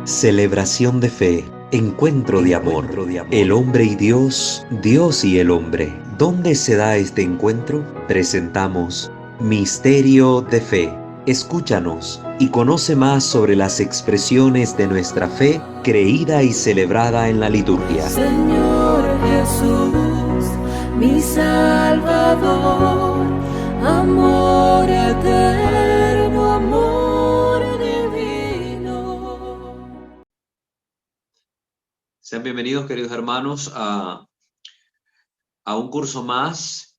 Celebración de fe, encuentro de amor, el hombre y Dios, Dios y el hombre. ¿Dónde se da este encuentro? Presentamos Misterio de Fe. Escúchanos y conoce más sobre las expresiones de nuestra fe creída y celebrada en la liturgia. Señor Jesús, mi Salvador, amor eterno, amor divino. Sean bienvenidos, queridos hermanos, a un curso más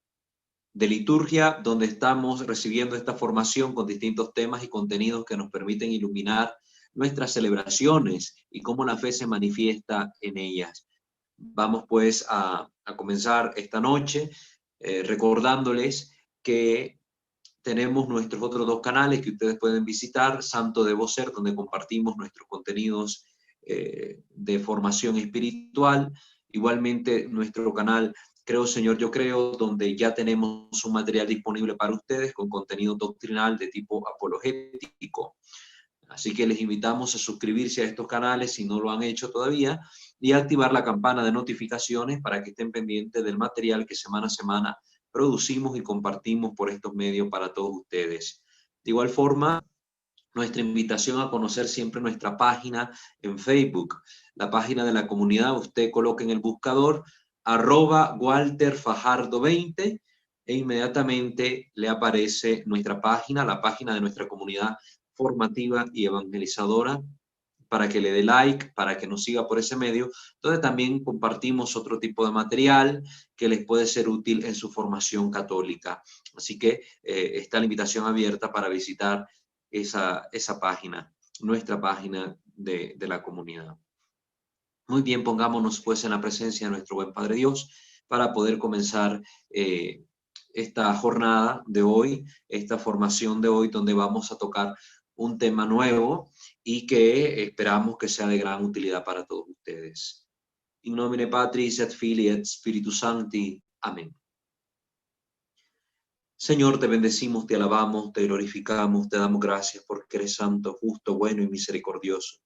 de liturgia, donde estamos recibiendo esta formación con distintos temas y contenidos que nos permiten iluminar nuestras celebraciones y cómo la fe se manifiesta en ellas. Vamos pues a comenzar esta noche recordándoles que tenemos nuestros otros dos canales que ustedes pueden visitar: Santo Debo Ser, donde compartimos nuestros contenidos de formación espiritual. Igualmente nuestro canal Creo Señor, Yo Creo, donde ya tenemos un material disponible para ustedes con contenido doctrinal de tipo apologético. Así que les invitamos a suscribirse a estos canales si no lo han hecho todavía y a activar la campana de notificaciones para que estén pendientes del material que semana a semana producimos y compartimos por estos medios para todos ustedes. De igual forma, nuestra invitación a conocer siempre nuestra página en Facebook, la página de la comunidad. Usted coloca en el buscador @WalterFajardo20 e inmediatamente le aparece nuestra página, la página de nuestra comunidad formativa y evangelizadora, para que le dé like, para que nos siga por ese medio, donde también compartimos otro tipo de material que les puede ser útil en su formación católica. Así que está la invitación abierta para visitar esa página, nuestra página de la comunidad. Muy bien, pongámonos pues en la presencia de nuestro buen Padre Dios para poder comenzar esta jornada de hoy, esta formación de hoy, donde vamos a tocar un tema nuevo y que esperamos que sea de gran utilidad para todos ustedes. In nomine Patris et Filii et Spiritus Sancti. Amén. Señor, te bendecimos, te alabamos, te glorificamos, te damos gracias porque eres santo, justo, bueno y misericordioso,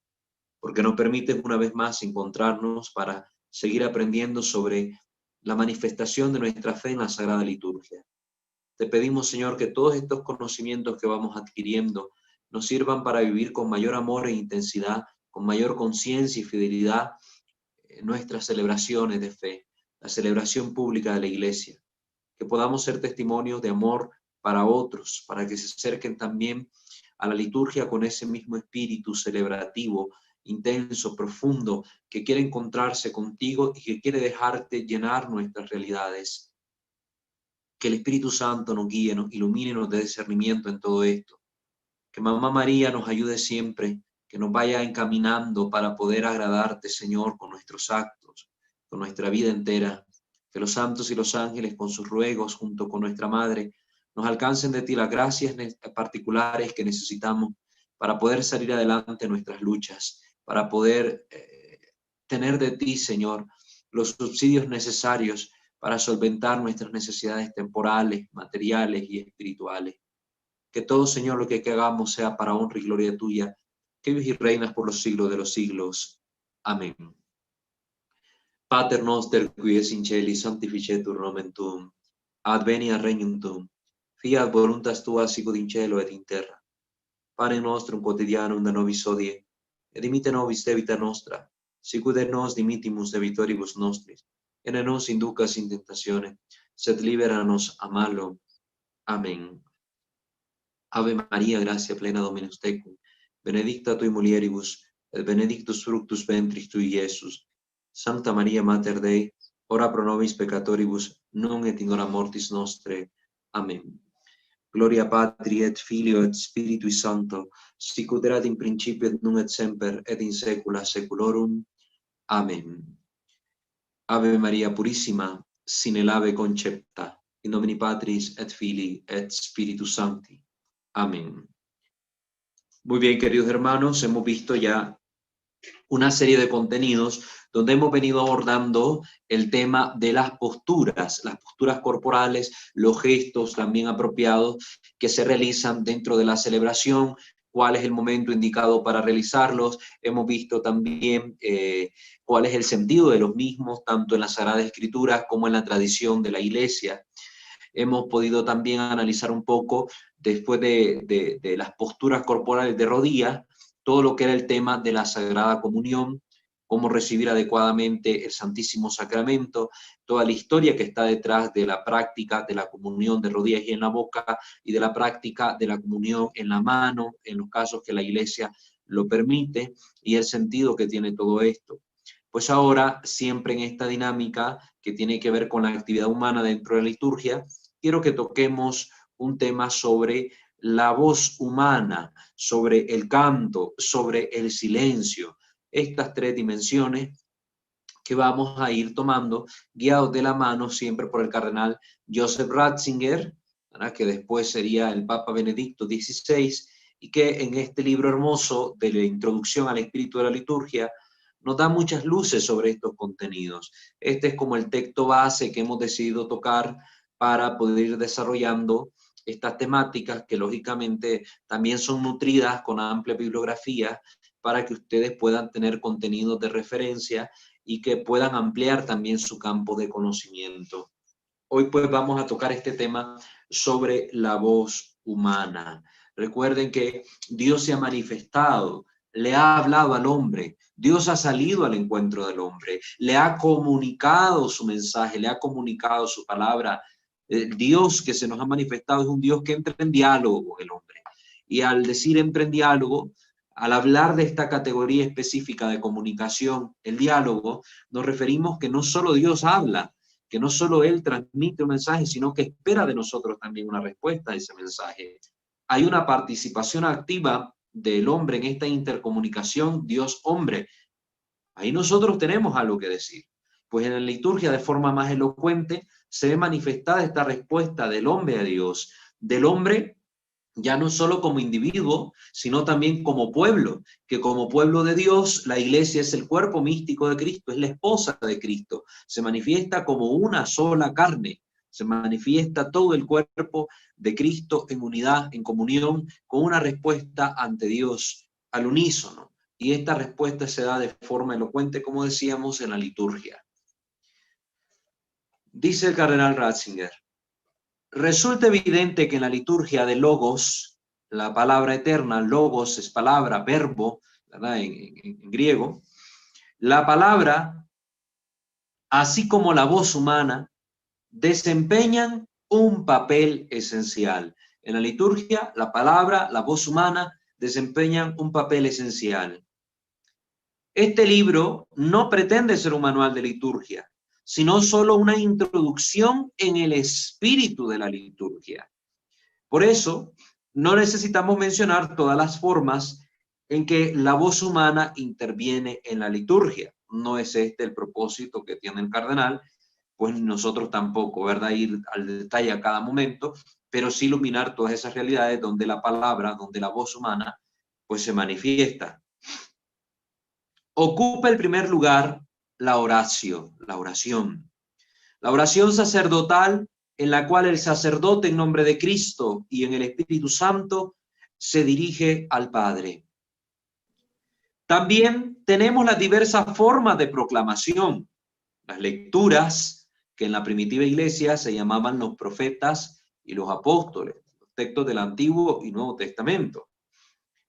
porque nos permites una vez más encontrarnos para seguir aprendiendo sobre la manifestación de nuestra fe en la Sagrada Liturgia. Te pedimos, Señor, que todos estos conocimientos que vamos adquiriendo nos sirvan para vivir con mayor amor e intensidad, con mayor conciencia y fidelidad en nuestras celebraciones de fe, la celebración pública de la Iglesia, que podamos ser testimonios de amor para otros, para que se acerquen también a la liturgia con ese mismo espíritu celebrativo, intenso, profundo, que quiere encontrarse contigo y que quiere dejarte llenar nuestras realidades. Que el Espíritu Santo nos guíe, nos ilumine, nos dé discernimiento en todo esto. Que Mamá María nos ayude siempre, que nos vaya encaminando para poder agradarte, Señor, con nuestros actos, con nuestra vida entera. Que los santos y los ángeles, con sus ruegos, junto con nuestra Madre, nos alcancen de ti las gracias particulares que necesitamos para poder salir adelante en nuestras luchas, para poder tener de ti, Señor, los subsidios necesarios para solventar nuestras necesidades temporales, materiales y espirituales. Que todo, Señor, lo que hagamos sea para honra y gloria tuya, que vives y reinas por los siglos de los siglos. Amén. Pater noster, qui es in celi, sanctificetur nomen tuum, adveniat regnum tuum, fiat voluntas tua sicut in cielo et in terra. Pane nostrum quotidianum da nobis hodie, et dimitte nobis debita nostra, sicut et nos dimittimus debitoribus nostris, et ne nos inducas in tentatione, sed libera-nos a malo. Amén. Ave María, gracia plena Dominus tecum, benedicta tui mulieribus, et benedictus fructus ventris tui, Iesus. Sancta Maria Mater Dei, ora pro nobis peccatoribus, nunc et in hora mortis nostre. Amén. Gloria Patri et Filio et Spiritui Sancto, sicut erat in principio et nunc et semper et in saecula saeculorum. Amén. Ave Maria Purissima, sine labе concepta, in nomine Patris et Filii et Spiritus Sancti. Amén. Muy bien, queridos hermanos, hemos visto ya una serie de contenidos donde hemos venido abordando el tema de las posturas corporales, los gestos también apropiados que se realizan dentro de la celebración, cuál es el momento indicado para realizarlos. Hemos visto también cuál es el sentido de los mismos, tanto en las Sagradas Escrituras como en la tradición de la Iglesia. Hemos podido también analizar un poco, después de las posturas corporales de rodillas, todo lo que era el tema de la Sagrada Comunión, cómo recibir adecuadamente el Santísimo Sacramento, toda la historia que está detrás de la práctica de la comunión de rodillas y en la boca, y de la práctica de la comunión en la mano, en los casos que la Iglesia lo permite, y el sentido que tiene todo esto. Pues ahora, siempre en esta dinámica que tiene que ver con la actividad humana dentro de la liturgia, quiero que toquemos un tema sobre la voz humana, sobre el canto, sobre el silencio. Estas tres dimensiones que vamos a ir tomando, guiados de la mano siempre por el cardenal Joseph Ratzinger, ¿verdad?, que después sería el Papa Benedicto XVI, y que en este libro hermoso de la Introducción al Espíritu de la Liturgia nos da muchas luces sobre estos contenidos. Este es como el texto base que hemos decidido tocar para poder ir desarrollando estas temáticas que lógicamente también son nutridas con amplia bibliografía para que ustedes puedan tener contenidos de referencia y que puedan ampliar también su campo de conocimiento. Hoy pues vamos a tocar este tema sobre la voz humana. Recuerden que Dios se ha manifestado, le ha hablado al hombre, Dios ha salido al encuentro del hombre, le ha comunicado su mensaje, le ha comunicado su palabra. El Dios que se nos ha manifestado es un Dios que entra en diálogo con el hombre. Y al decir entra en diálogo, al hablar de esta categoría específica de comunicación, el diálogo, nos referimos que no solo Dios habla, que no solo Él transmite un mensaje, sino que espera de nosotros también una respuesta a ese mensaje. Hay una participación activa del hombre en esta intercomunicación Dios-hombre. Ahí nosotros tenemos algo que decir. Pues en la liturgia, de forma más elocuente, se ve manifestada esta respuesta del hombre a Dios, del hombre ya no solo como individuo, sino también como pueblo, que como pueblo de Dios, la iglesia es el cuerpo místico de Cristo, es la esposa de Cristo, se manifiesta como una sola carne, se manifiesta todo el cuerpo de Cristo en unidad, en comunión, con una respuesta ante Dios al unísono. Y esta respuesta se da de forma elocuente, como decíamos, en la liturgia. Dice el cardenal Ratzinger: resulta evidente que en la liturgia de Logos, la palabra eterna, Logos es palabra, verbo, ¿verdad?, en griego, la palabra, así como la voz humana, desempeñan un papel esencial. En la liturgia, la palabra, la voz humana, desempeñan un papel esencial. Este libro no pretende ser un manual de liturgia, sino solo una introducción en el espíritu de la liturgia. Por eso, no necesitamos mencionar todas las formas en que la voz humana interviene en la liturgia. No es este el propósito que tiene el cardenal, pues nosotros tampoco, ¿verdad?, ir al detalle a cada momento, pero sí iluminar todas esas realidades donde la palabra, donde la voz humana, pues se manifiesta. Ocupa el primer lugar la oración. La oración sacerdotal, en la cual el sacerdote en nombre de Cristo y en el Espíritu Santo se dirige al Padre. También tenemos las diversas formas de proclamación, las lecturas, que en la primitiva iglesia se llamaban los profetas y los apóstoles, los textos del Antiguo y Nuevo Testamento,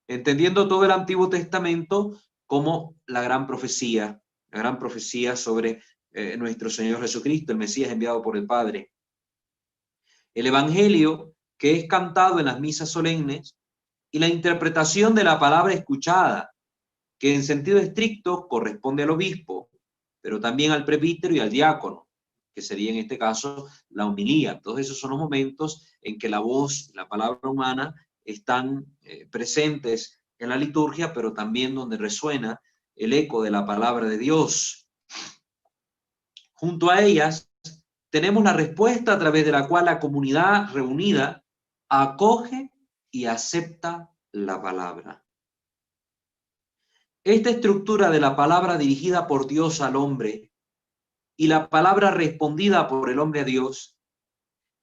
entendiendo todo el Antiguo Testamento como la gran profecía sobre nuestro Señor Jesucristo, el Mesías enviado por el Padre. El Evangelio, que es cantado en las misas solemnes, y la interpretación de la palabra escuchada, que en sentido estricto corresponde al obispo, pero también al presbítero y al diácono, que sería en este caso la homilía. Todos esos son los momentos en que la voz, la palabra humana, están presentes en la liturgia, pero también donde resuena el eco de la palabra de Dios. Junto a ellas tenemos la respuesta a través de la cual la comunidad reunida acoge y acepta la palabra. Esta estructura de la palabra dirigida por Dios al hombre y la palabra respondida por el hombre a Dios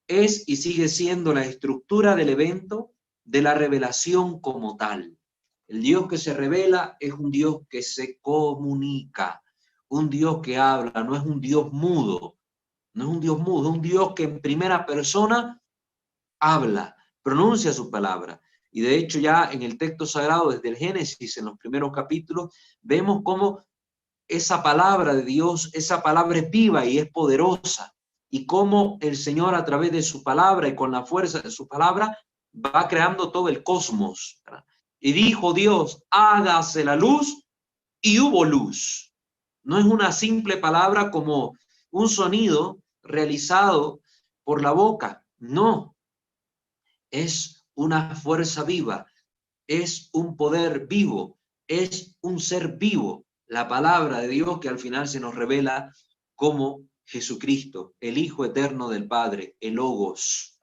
es y sigue siendo la estructura del evento de la revelación como tal. El Dios que se revela es un Dios que se comunica, un Dios que habla, no es un Dios mudo, no es un Dios mudo, es un Dios que en primera persona habla, pronuncia su palabra. Y de hecho ya en el texto sagrado, desde el Génesis, en los primeros capítulos, vemos cómo esa palabra de Dios, esa palabra es viva y es poderosa. Y cómo el Señor a través de su palabra y con la fuerza de su palabra va creando todo el cosmos, ¿verdad? Y dijo Dios, hágase la luz, y hubo luz. No es una simple palabra como un sonido realizado por la boca, no. Es una fuerza viva, es un poder vivo, es un ser vivo, la palabra de Dios que al final se nos revela como Jesucristo, el Hijo eterno del Padre, el Logos.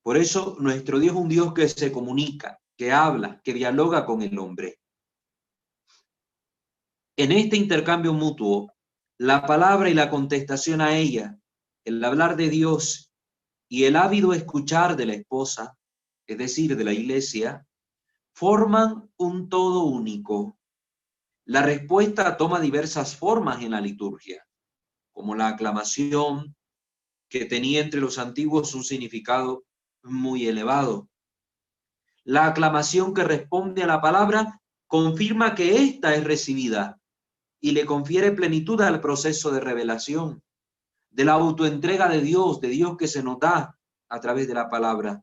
Por eso nuestro Dios es un Dios que se comunica, que habla, que dialoga con el hombre. En este intercambio mutuo, la palabra y la contestación a ella, el hablar de Dios y el ávido escuchar de la esposa, es decir, de la iglesia, forman un todo único. La respuesta toma diversas formas en la liturgia, como la aclamación, que tenía entre los antiguos un significado muy elevado. La aclamación que responde a la palabra confirma que ésta es recibida y le confiere plenitud al proceso de revelación, de la autoentrega de Dios que se nos da a través de la palabra.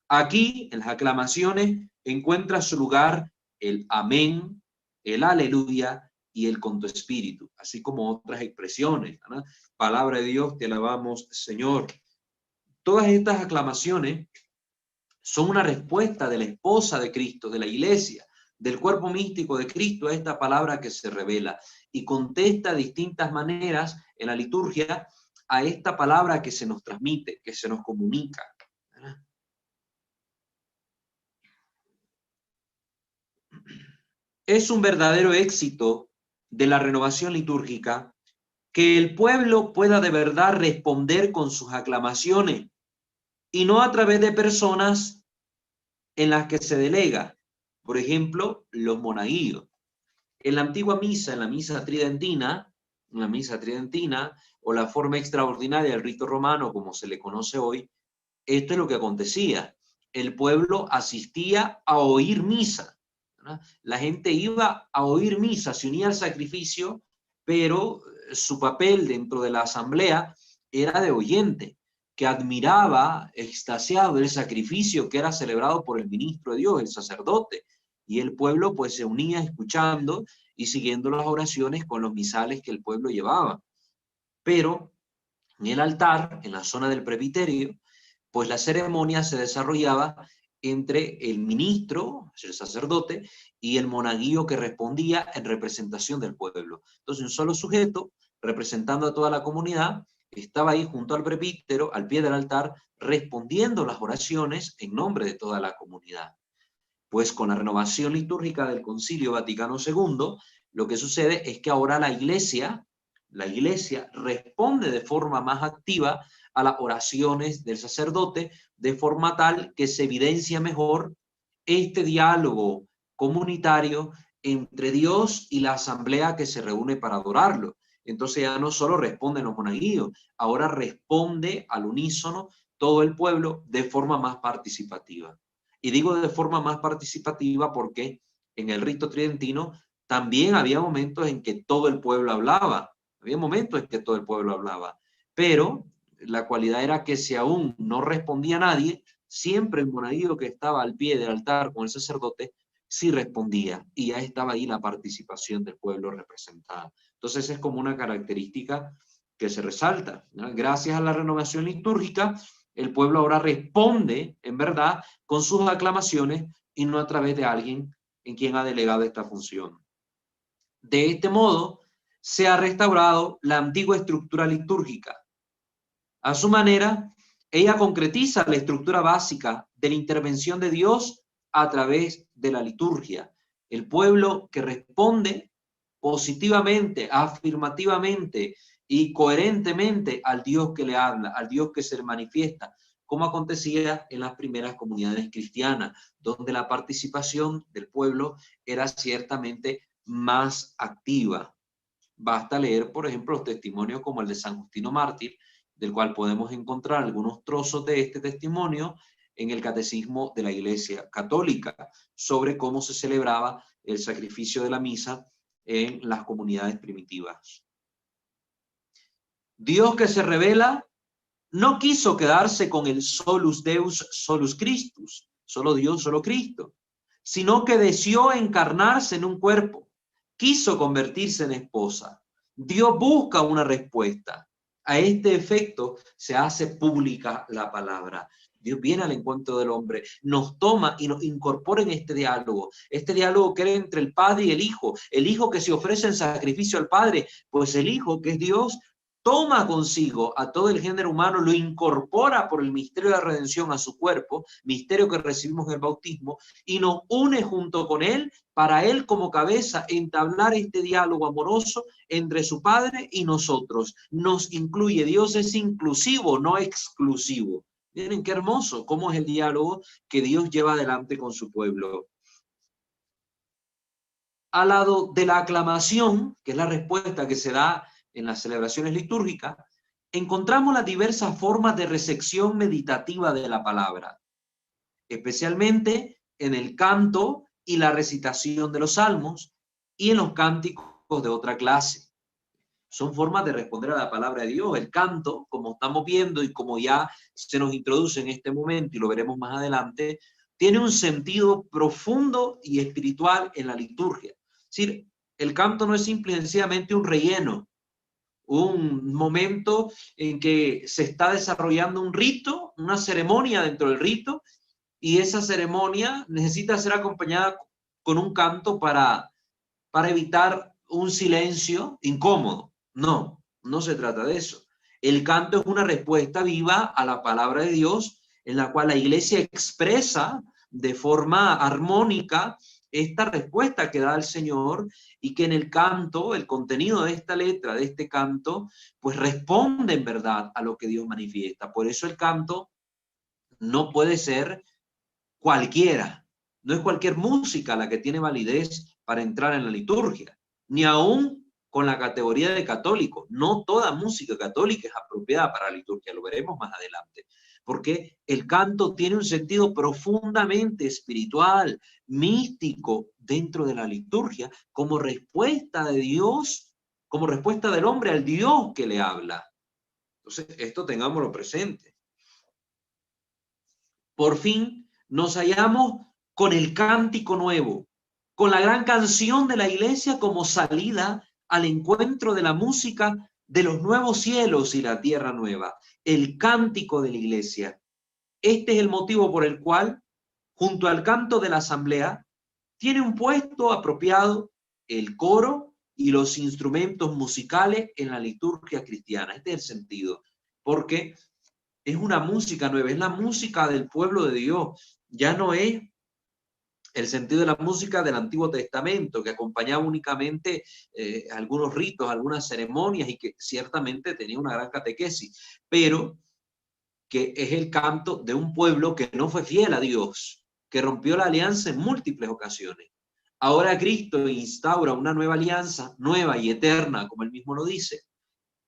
Aquí, en las aclamaciones, encuentra su lugar el amén, el aleluya y el con tu espíritu, así como otras expresiones, ¿no? Palabra de Dios, te alabamos, Señor. Todas estas aclamaciones son una respuesta de la esposa de Cristo, de la iglesia, del cuerpo místico de Cristo a esta palabra que se revela y contesta de distintas maneras en la liturgia a esta palabra que se nos transmite, que se nos comunica, ¿verdad? Es un verdadero éxito de la renovación litúrgica que el pueblo pueda de verdad responder con sus aclamaciones y no a través de personas en las que se delega. Por ejemplo, los monaguillos. En la antigua misa, en la misa tridentina o la forma extraordinaria del rito romano, como se le conoce hoy, esto es lo que acontecía. El pueblo asistía a oír misa, ¿verdad? La gente iba a oír misa, se unía al sacrificio, pero su papel dentro de la asamblea era de oyente, que admiraba, extasiado el sacrificio que era celebrado por el ministro de Dios, el sacerdote, y el pueblo pues se unía escuchando y siguiendo las oraciones con los misales que el pueblo llevaba. Pero en el altar, en la zona del presbiterio, pues la ceremonia se desarrollaba entre el ministro, el sacerdote, y el monaguillo que respondía en representación del pueblo. Entonces un solo sujeto, representando a toda la comunidad, estaba ahí junto al presbítero, al pie del altar, respondiendo las oraciones en nombre de toda la comunidad. Pues con la renovación litúrgica del Concilio Vaticano II, lo que sucede es que ahora la iglesia responde de forma más activa a las oraciones del sacerdote, de forma tal que se evidencia mejor este diálogo comunitario entre Dios y la asamblea que se reúne para adorarlo. Entonces ya no solo responden los monaguillos, ahora responde al unísono todo el pueblo de forma más participativa. Y digo de forma más participativa porque en el rito tridentino también había momentos en que todo el pueblo hablaba. Había momentos en que todo el pueblo hablaba. Pero la cualidad era que si aún no respondía nadie, siempre el monaguillo que estaba al pie del altar con el sacerdote sí respondía. Y ya estaba ahí la participación del pueblo representada. Entonces es como una característica que se resalta, ¿no? Gracias a la renovación litúrgica, el pueblo ahora responde, en verdad, con sus aclamaciones y no a través de alguien en quien ha delegado esta función. De este modo, se ha restaurado la antigua estructura litúrgica. A su manera, ella concretiza la estructura básica de la intervención de Dios a través de la liturgia. El pueblo que responde positivamente, afirmativamente y coherentemente al Dios que le habla, al Dios que se le manifiesta, como acontecía en las primeras comunidades cristianas, donde la participación del pueblo era ciertamente más activa. Basta leer, por ejemplo, los testimonios como el de San Justino Mártir, del cual podemos encontrar algunos trozos de este testimonio en el Catecismo de la Iglesia Católica, sobre cómo se celebraba el sacrificio de la misa en las comunidades primitivas. Dios que se revela no quiso quedarse con el solus Deus, solus Christus, solo Dios, solo Cristo, sino que deseó encarnarse en un cuerpo, quiso convertirse en esposa. Dios busca una respuesta. A este efecto se hace pública la palabra. Dios viene al encuentro del hombre, nos toma y nos incorpora en este diálogo que era entre el Padre y el Hijo que se ofrece en sacrificio al Padre, pues el Hijo, que es Dios, toma consigo a todo el género humano, lo incorpora por el misterio de la redención a su cuerpo, misterio que recibimos en el bautismo, y nos une junto con él, para él como cabeza entablar este diálogo amoroso entre su Padre y nosotros. Nos incluye, Dios es inclusivo, no exclusivo. Miren qué hermoso, cómo es el diálogo que Dios lleva adelante con su pueblo. Al lado de la aclamación, que es la respuesta que se da en las celebraciones litúrgicas, encontramos las diversas formas de recepción meditativa de la palabra, especialmente en el canto y la recitación de los salmos y en los cánticos de otra clase. Son formas de responder a la palabra de Dios. El canto, como estamos viendo y como ya se nos introduce en este momento y lo veremos más adelante, tiene un sentido profundo y espiritual en la liturgia. Es decir, el canto no es simple y sencillamente un relleno, un momento en que se está desarrollando un rito, una ceremonia dentro del rito, y esa ceremonia necesita ser acompañada con un canto para evitar un silencio incómodo. No, no se trata de eso. El canto es una respuesta viva a la palabra de Dios, en la cual la iglesia expresa de forma armónica esta respuesta que da el Señor, y que en el canto, el contenido de esta letra, de este canto, pues responde en verdad a lo que Dios manifiesta. Por eso el canto no puede ser cualquiera, no es cualquier música la que tiene validez para entrar en la liturgia, ni aún con la categoría de católico. No toda música católica es apropiada para la liturgia, lo veremos más adelante, porque el canto tiene un sentido profundamente espiritual, místico dentro de la liturgia, como respuesta de Dios, como respuesta del hombre al Dios que le habla. Entonces, esto tengámoslo presente. Por fin nos hallamos con el cántico nuevo, con la gran canción de la iglesia como salida al encuentro de la música de los nuevos cielos y la tierra nueva, el cántico de la iglesia. Este es el motivo por el cual, junto al canto de la asamblea, tiene un puesto apropiado el coro y los instrumentos musicales en la liturgia cristiana. Este es el sentido, porque es una música nueva, es la música del pueblo de Dios. Ya no es el sentido de la música del Antiguo Testamento, que acompañaba únicamente algunos ritos, algunas ceremonias, y que ciertamente tenía una gran catequesis, pero que es el canto de un pueblo que no fue fiel a Dios, que rompió la alianza en múltiples ocasiones. Ahora Cristo instaura una nueva alianza, nueva y eterna, como él mismo lo dice,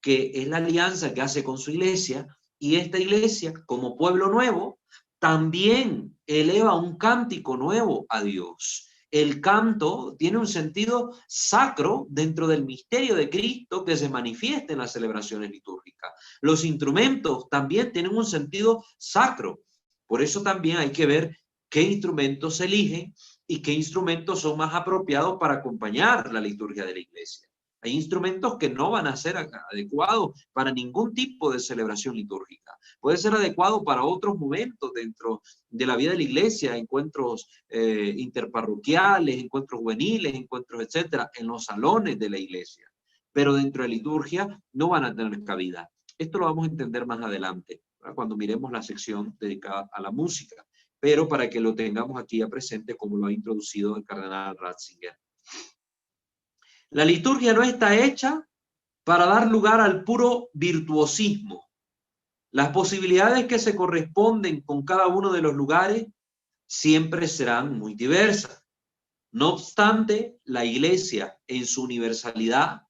que es la alianza que hace con su iglesia, y esta iglesia, como pueblo nuevo, también eleva un cántico nuevo a Dios. El canto tiene un sentido sacro dentro del misterio de Cristo que se manifiesta en las celebraciones litúrgicas. Los instrumentos también tienen un sentido sacro. Por eso también hay que ver qué instrumentos se eligen y qué instrumentos son más apropiados para acompañar la liturgia de la iglesia. Hay instrumentos que no van a ser adecuados para ningún tipo de celebración litúrgica. Puede ser adecuado para otros momentos dentro de la vida de la iglesia, encuentros interparroquiales, encuentros juveniles, encuentros, etcétera, en los salones de la iglesia. Pero dentro de la liturgia no van a tener cabida. Esto lo vamos a entender más adelante, ¿verdad?, cuando miremos la sección dedicada a la música. Pero para que lo tengamos aquí ya presente, como lo ha introducido el cardenal Ratzinger. La liturgia no está hecha para dar lugar al puro virtuosismo, Las posibilidades que se corresponden con cada uno de los lugares siempre serán muy diversas. No obstante, la Iglesia en su universalidad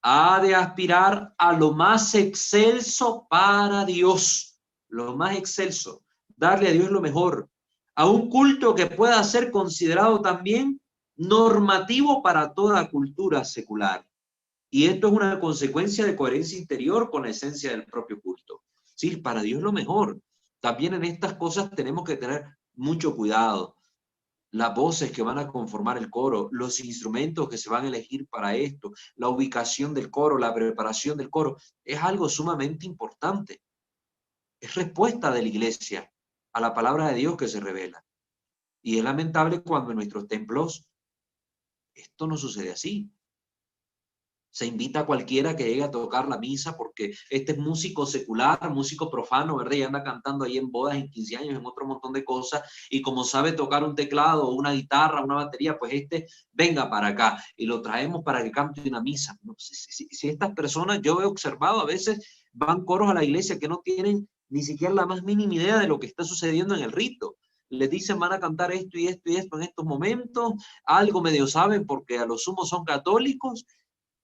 ha de aspirar a lo más excelso para Dios, lo más excelso, darle a Dios lo mejor, a un culto que pueda ser considerado también normativo para toda cultura secular. Y esto es una consecuencia de coherencia interior con la esencia del propio culto. Sí, para Dios lo mejor. También en estas cosas tenemos que tener mucho cuidado. Las voces que van a conformar el coro, los instrumentos que se van a elegir para esto, la ubicación del coro, la preparación del coro, es algo sumamente importante. Es respuesta de la iglesia a la palabra de Dios que se revela. Y es lamentable cuando en nuestros templos esto no sucede así. Se invita a cualquiera que llegue a tocar la misa porque este es músico secular, músico profano, ¿verdad? Y anda cantando ahí en bodas, en 15 años, en otro montón de cosas. Y como sabe tocar un teclado, una guitarra, una batería, pues venga para acá y lo traemos para que cante una misa. No, si estas personas, yo he observado, a veces van coros a la iglesia que no tienen ni siquiera la más mínima idea de lo que está sucediendo en el rito. Les dicen van a cantar esto y esto y esto en estos momentos, algo medio saben porque a lo sumo son católicos,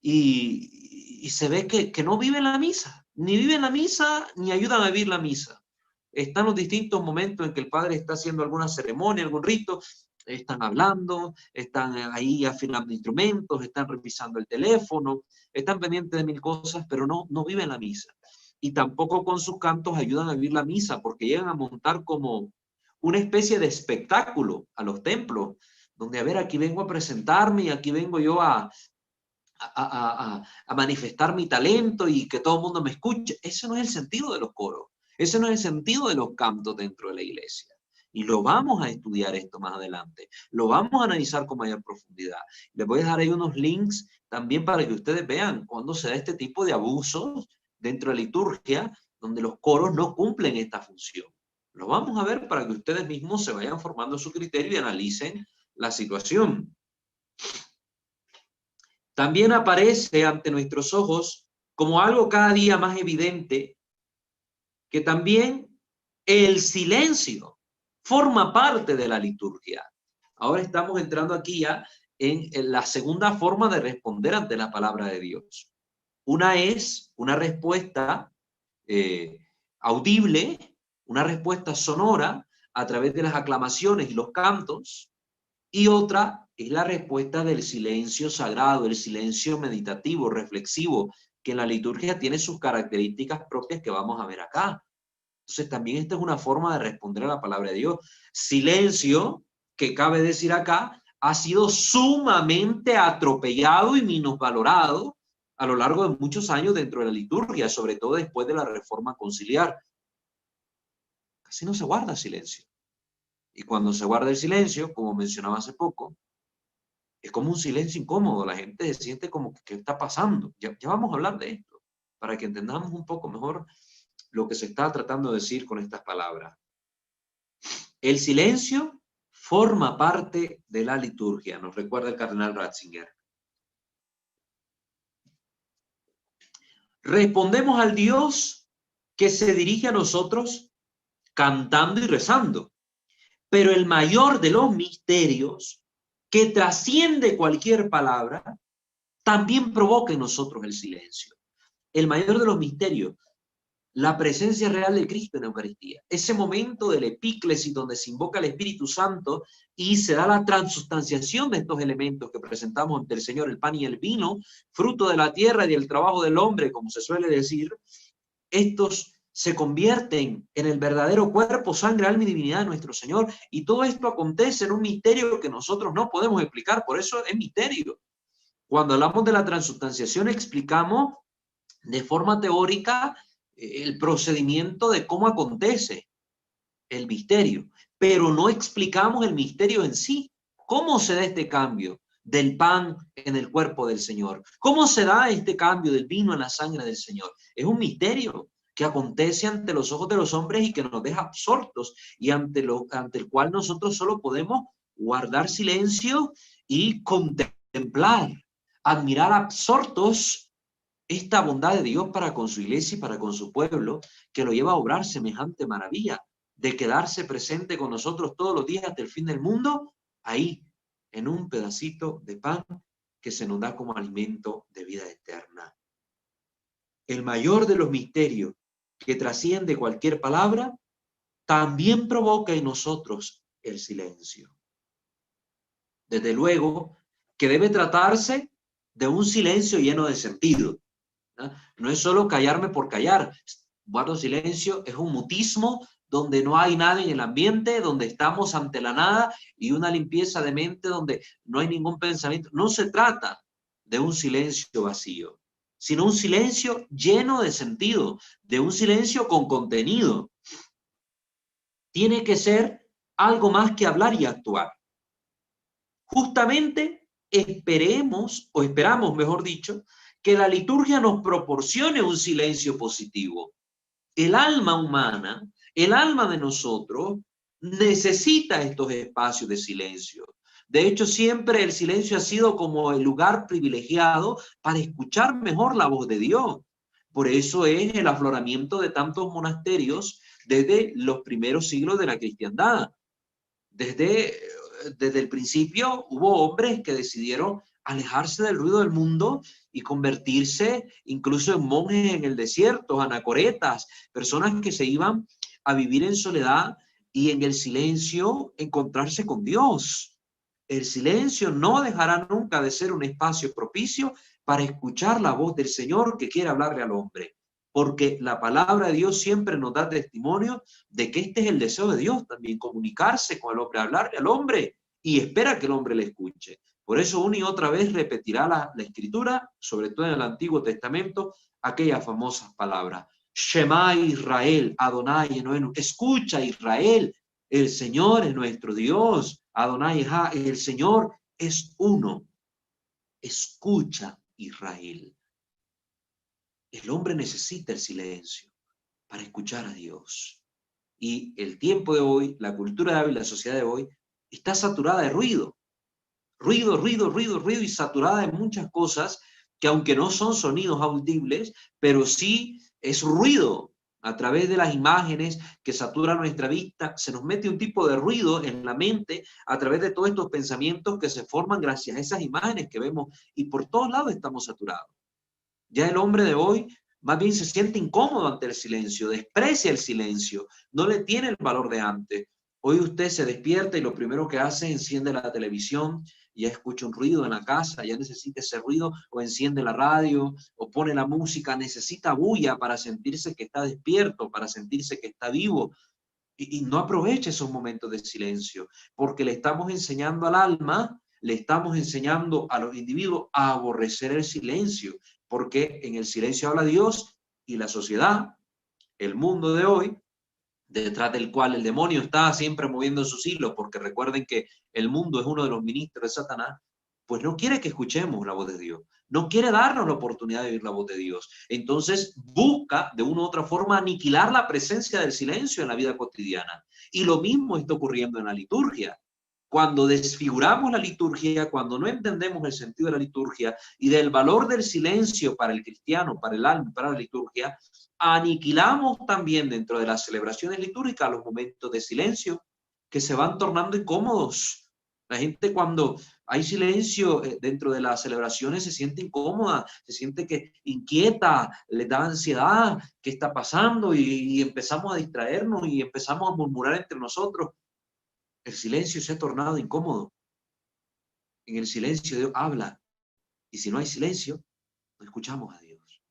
y se ve que no viven la misa, ni viven la misa, ni ayudan a vivir la misa. Están los distintos momentos en que el padre está haciendo alguna ceremonia, algún rito, están hablando, están ahí afinando instrumentos, están revisando el teléfono, están pendientes de mil cosas, pero no viven la misa. Y tampoco con sus cantos ayudan a vivir la misa, porque llegan a montar como una especie de espectáculo a los templos, donde, a ver, aquí vengo a presentarme y aquí vengo yo a manifestar mi talento y que todo el mundo me escuche. Ese no es el sentido de los coros. Ese no es el sentido de los cantos dentro de la iglesia. Y lo vamos a estudiar esto más adelante. Lo vamos a analizar con mayor profundidad. Les voy a dejar ahí unos links también para que ustedes vean cuando se da este tipo de abusos dentro de la liturgia, donde los coros no cumplen esta función. Lo vamos a ver para que ustedes mismos se vayan formando su criterio y analicen la situación. También aparece ante nuestros ojos como algo cada día más evidente que también el silencio forma parte de la liturgia. Ahora estamos entrando aquí ya en la segunda forma de responder ante la palabra de Dios. Una es una respuesta audible, una respuesta sonora a través de las aclamaciones y los cantos, y otra es la respuesta del silencio sagrado, el silencio meditativo, reflexivo, que en la liturgia tiene sus características propias que vamos a ver acá. Entonces también esta es una forma de responder a la palabra de Dios. Silencio, que cabe decir acá, ha sido sumamente atropellado y minusvalorado a lo largo de muchos años dentro de la liturgia, sobre todo después de la Reforma Conciliar. Casi no se guarda silencio. Y cuando se guarda el silencio, como mencionaba hace poco, es como un silencio incómodo. La gente se siente como que ¿qué está pasando? Ya vamos a hablar de esto, para que entendamos un poco mejor lo que se está tratando de decir con estas palabras. El silencio forma parte de la liturgia, nos recuerda el cardenal Ratzinger. Respondemos al Dios que se dirige a nosotros cantando y rezando. Pero el mayor de los misterios, que trasciende cualquier palabra, también provoca en nosotros el silencio. El mayor de los misterios, la presencia real de Cristo en la Eucaristía. Ese momento del epíclesis donde se invoca el Espíritu Santo y se da la transustanciación de estos elementos que presentamos ante el Señor, el pan y el vino, fruto de la tierra y del trabajo del hombre, como se suele decir. Estos se convierten en el verdadero cuerpo, sangre, alma y divinidad de nuestro Señor. Y todo esto acontece en un misterio que nosotros no podemos explicar, por eso es misterio. Cuando hablamos de la transustanciación, explicamos de forma teórica el procedimiento de cómo acontece el misterio, pero no explicamos el misterio en sí. ¿Cómo se da este cambio del pan en el cuerpo del Señor? ¿Cómo se da este cambio del vino en la sangre del Señor? Es un misterio que acontece ante los ojos de los hombres y que nos deja absortos y ante el cual nosotros solo podemos guardar silencio y contemplar, admirar absortos esta bondad de Dios para con su iglesia y para con su pueblo, que lo lleva a obrar semejante maravilla, de quedarse presente con nosotros todos los días hasta el fin del mundo, ahí, en un pedacito de pan que se nos da como alimento de vida eterna. El mayor de los misterios que trasciende cualquier palabra, también provoca en nosotros el silencio. Desde luego que debe tratarse de un silencio lleno de sentido. No es solo callarme por callar. Guardo silencio, es un mutismo donde no hay nada en el ambiente, donde estamos ante la nada y una limpieza de mente donde no hay ningún pensamiento. No se trata de un silencio vacío, sino un silencio lleno de sentido, de un silencio con contenido. Tiene que ser algo más que hablar y actuar. Justamente esperamos, mejor dicho, que la liturgia nos proporcione un silencio positivo. El alma humana, el alma de nosotros, necesita estos espacios de silencio. De hecho, siempre el silencio ha sido como el lugar privilegiado para escuchar mejor la voz de Dios. Por eso es el afloramiento de tantos monasterios desde los primeros siglos de la cristiandad. Desde el principio hubo hombres que decidieron alejarse del ruido del mundo y convertirse incluso en monjes en el desierto, anacoretas, personas que se iban a vivir en soledad y en el silencio encontrarse con Dios. El silencio no dejará nunca de ser un espacio propicio para escuchar la voz del Señor que quiere hablarle al hombre, porque la palabra de Dios siempre nos da testimonio de que este es el deseo de Dios, también comunicarse con el hombre, hablarle al hombre y espera que el hombre le escuche. Por eso una y otra vez repetirá la Escritura, sobre todo en el Antiguo Testamento, aquellas famosas palabras. Shema Israel, Adonai Elohenu. Escucha Israel, el Señor es nuestro Dios. Adonai Ejá, el Señor es uno. Escucha Israel. El hombre necesita el silencio para escuchar a Dios. Y el tiempo de hoy, la cultura de hoy, la sociedad de hoy, está saturada de ruido. Ruido y saturada de muchas cosas que aunque no son sonidos audibles, pero sí es ruido. A través de las imágenes que saturan nuestra vista, se nos mete un tipo de ruido en la mente a través de todos estos pensamientos que se forman gracias a esas imágenes que vemos y por todos lados estamos saturados. Ya el hombre de hoy más bien se siente incómodo ante el silencio, desprecia el silencio, no le tiene el valor de antes. Hoy usted se despierta y lo primero que hace es enciende la televisión, ya escucha un ruido en la casa, ya necesita ese ruido, o enciende la radio, o pone la música, necesita bulla para sentirse que está despierto, para sentirse que está vivo, y no aprovecha esos momentos de silencio, porque le estamos enseñando al alma, le estamos enseñando a los individuos a aborrecer el silencio, porque en el silencio habla Dios y la sociedad, el mundo de hoy, detrás del cual el demonio está siempre moviendo sus hilos, porque recuerden que el mundo es uno de los ministros de Satanás, pues no quiere que escuchemos la voz de Dios, no quiere darnos la oportunidad de oír la voz de Dios. Entonces busca de una u otra forma aniquilar la presencia del silencio en la vida cotidiana. Y lo mismo está ocurriendo en la liturgia. Cuando desfiguramos la liturgia, cuando no entendemos el sentido de la liturgia y del valor del silencio para el cristiano, para el alma, para la liturgia, aniquilamos también dentro de las celebraciones litúrgicas los momentos de silencio que se van tornando incómodos. La gente cuando hay silencio dentro de las celebraciones se siente incómoda, se siente que inquieta, le da ansiedad, ¿qué está pasando? Y empezamos a distraernos y empezamos a murmurar entre nosotros. El silencio se ha tornado incómodo. En el silencio Dios habla. Y si no hay silencio, no escuchamos a Dios.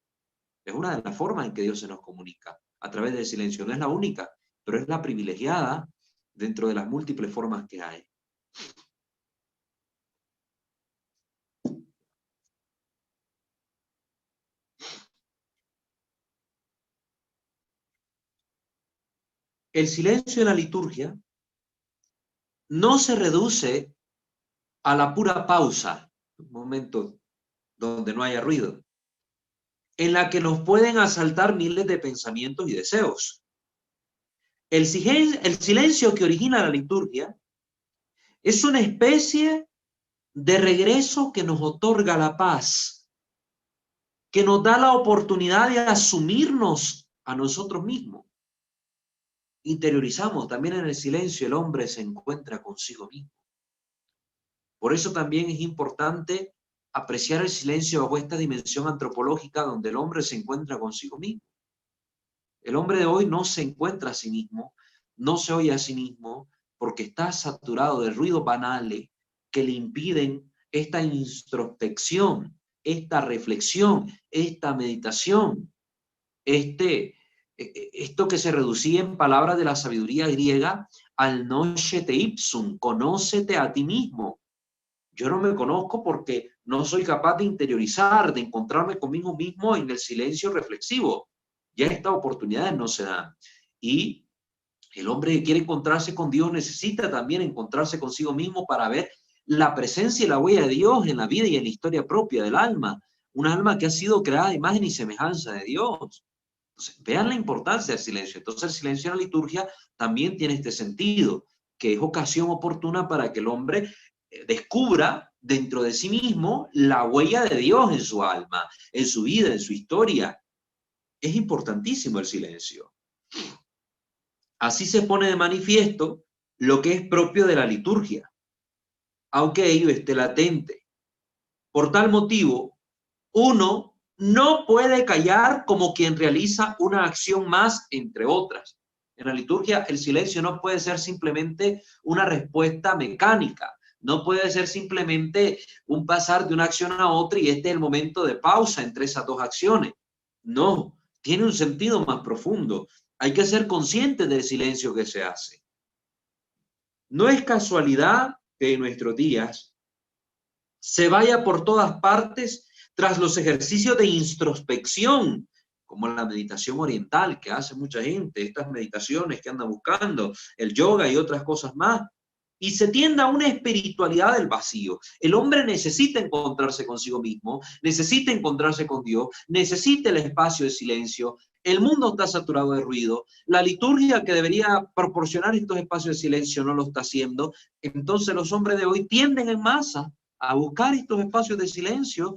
Es una de las formas en que Dios se nos comunica, a través del silencio. No es la única, pero es la privilegiada dentro de las múltiples formas que hay. El silencio en la liturgia no se reduce a la pura pausa, un momento donde no haya ruido, en la que nos pueden asaltar miles de pensamientos y deseos. El silencio que origina la liturgia es una especie de regreso que nos otorga la paz. que nos da la oportunidad de asumirnos a nosotros mismos. Interiorizamos también en el silencio, el hombre se encuentra consigo mismo. Por eso también es importante apreciar el silencio bajo esta dimensión antropológica donde el hombre se encuentra consigo mismo. El hombre de hoy no se encuentra a sí mismo, no se oye a sí mismo, porque está saturado de ruidos banales que le impiden esta introspección, esta reflexión, esta meditación, esto que se reducía en palabras de la sabiduría griega al nocete ipsum, conócete a ti mismo. Yo no me conozco porque no soy capaz de interiorizar, de encontrarme conmigo mismo en el silencio reflexivo. Ya estas oportunidades no se dan. Y el hombre que quiere encontrarse con Dios necesita también encontrarse consigo mismo para ver la presencia y la huella de Dios en la vida y en la historia propia del alma. Un alma que ha sido creada a imagen y semejanza de Dios. Entonces, vean la importancia del silencio. Entonces, el silencio en la liturgia también tiene este sentido, que es ocasión oportuna para que el hombre descubra dentro de sí mismo la huella de Dios en su alma, en su vida, en su historia. Es importantísimo el silencio. Así se pone de manifiesto lo que es propio de la liturgia, aunque ello esté latente. Por tal motivo, uno no puede callar como quien realiza una acción más, entre otras. En la liturgia, el silencio no puede ser simplemente una respuesta mecánica, no puede ser simplemente un pasar de una acción a otra y este es el momento de pausa entre esas dos acciones. No, tiene un sentido más profundo. Hay que ser conscientes del silencio que se hace. No es casualidad que en nuestros días se vaya por todas partes tras los ejercicios de introspección, como la meditación oriental que hace mucha gente, estas meditaciones que anda buscando, el yoga y otras cosas más, y se tienda a una espiritualidad del vacío. El hombre necesita encontrarse consigo mismo, necesita encontrarse con Dios, necesita el espacio de silencio. El mundo está saturado de ruido, la liturgia que debería proporcionar estos espacios de silencio no lo está haciendo, entonces los hombres de hoy tienden en masa a buscar estos espacios de silencio,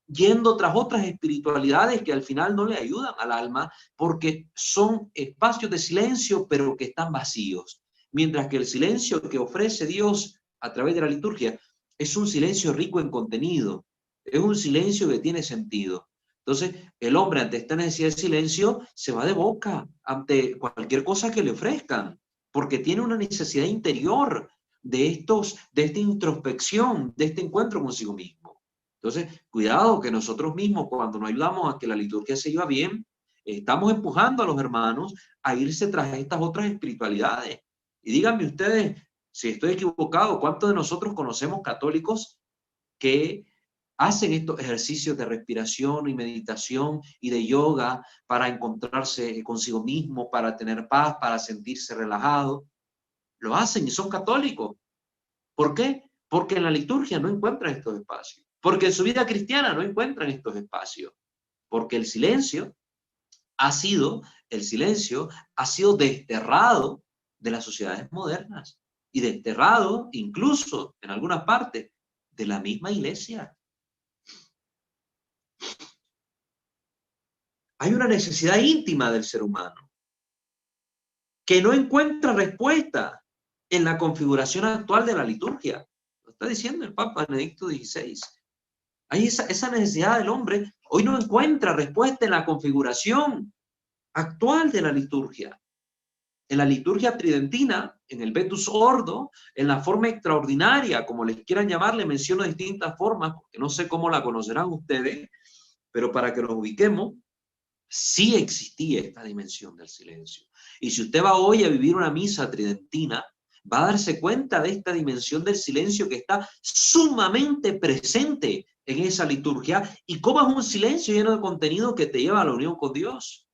yendo tras otras espiritualidades que al final no le ayudan al alma, porque son espacios de silencio, pero que están vacíos. Mientras que el silencio que ofrece Dios a través de la liturgia es un silencio rico en contenido, es un silencio que tiene sentido. Entonces, el hombre ante esta necesidad de silencio se va de boca ante cualquier cosa que le ofrezcan, porque tiene una necesidad interior de esta introspección, de este encuentro consigo mismo. Entonces, cuidado que nosotros mismos, cuando nos ayudamos a que la liturgia se lleva bien, estamos empujando a los hermanos a irse tras estas otras espiritualidades. Y díganme ustedes, si estoy equivocado, ¿cuántos de nosotros conocemos católicos que hacen estos ejercicios de respiración y meditación y de yoga para encontrarse consigo mismo, para tener paz, para sentirse relajado? Lo hacen y son católicos. ¿Por qué? Porque en la liturgia no encuentran estos espacios. Porque en su vida cristiana no encuentran estos espacios. Porque el silencio ha sido desterrado de las sociedades modernas y desterrado incluso en algunas partes de la misma iglesia. Hay una necesidad íntima del ser humano que no encuentra respuesta en la configuración actual de la liturgia. Lo está diciendo el Papa Benedicto XVI. Hay esa necesidad del hombre. Hoy no encuentra respuesta en la configuración actual de la liturgia. En la liturgia tridentina, en el Vetus Ordo, en la forma extraordinaria, como les quieran llamar, le menciono distintas formas, porque no sé cómo la conocerán ustedes, pero para que nos ubiquemos, sí existía esta dimensión del silencio. Y si usted va hoy a vivir una misa tridentina, va a darse cuenta de esta dimensión del silencio que está sumamente presente en esa liturgia y cómo es un silencio lleno de contenido que te lleva a la unión con Dios.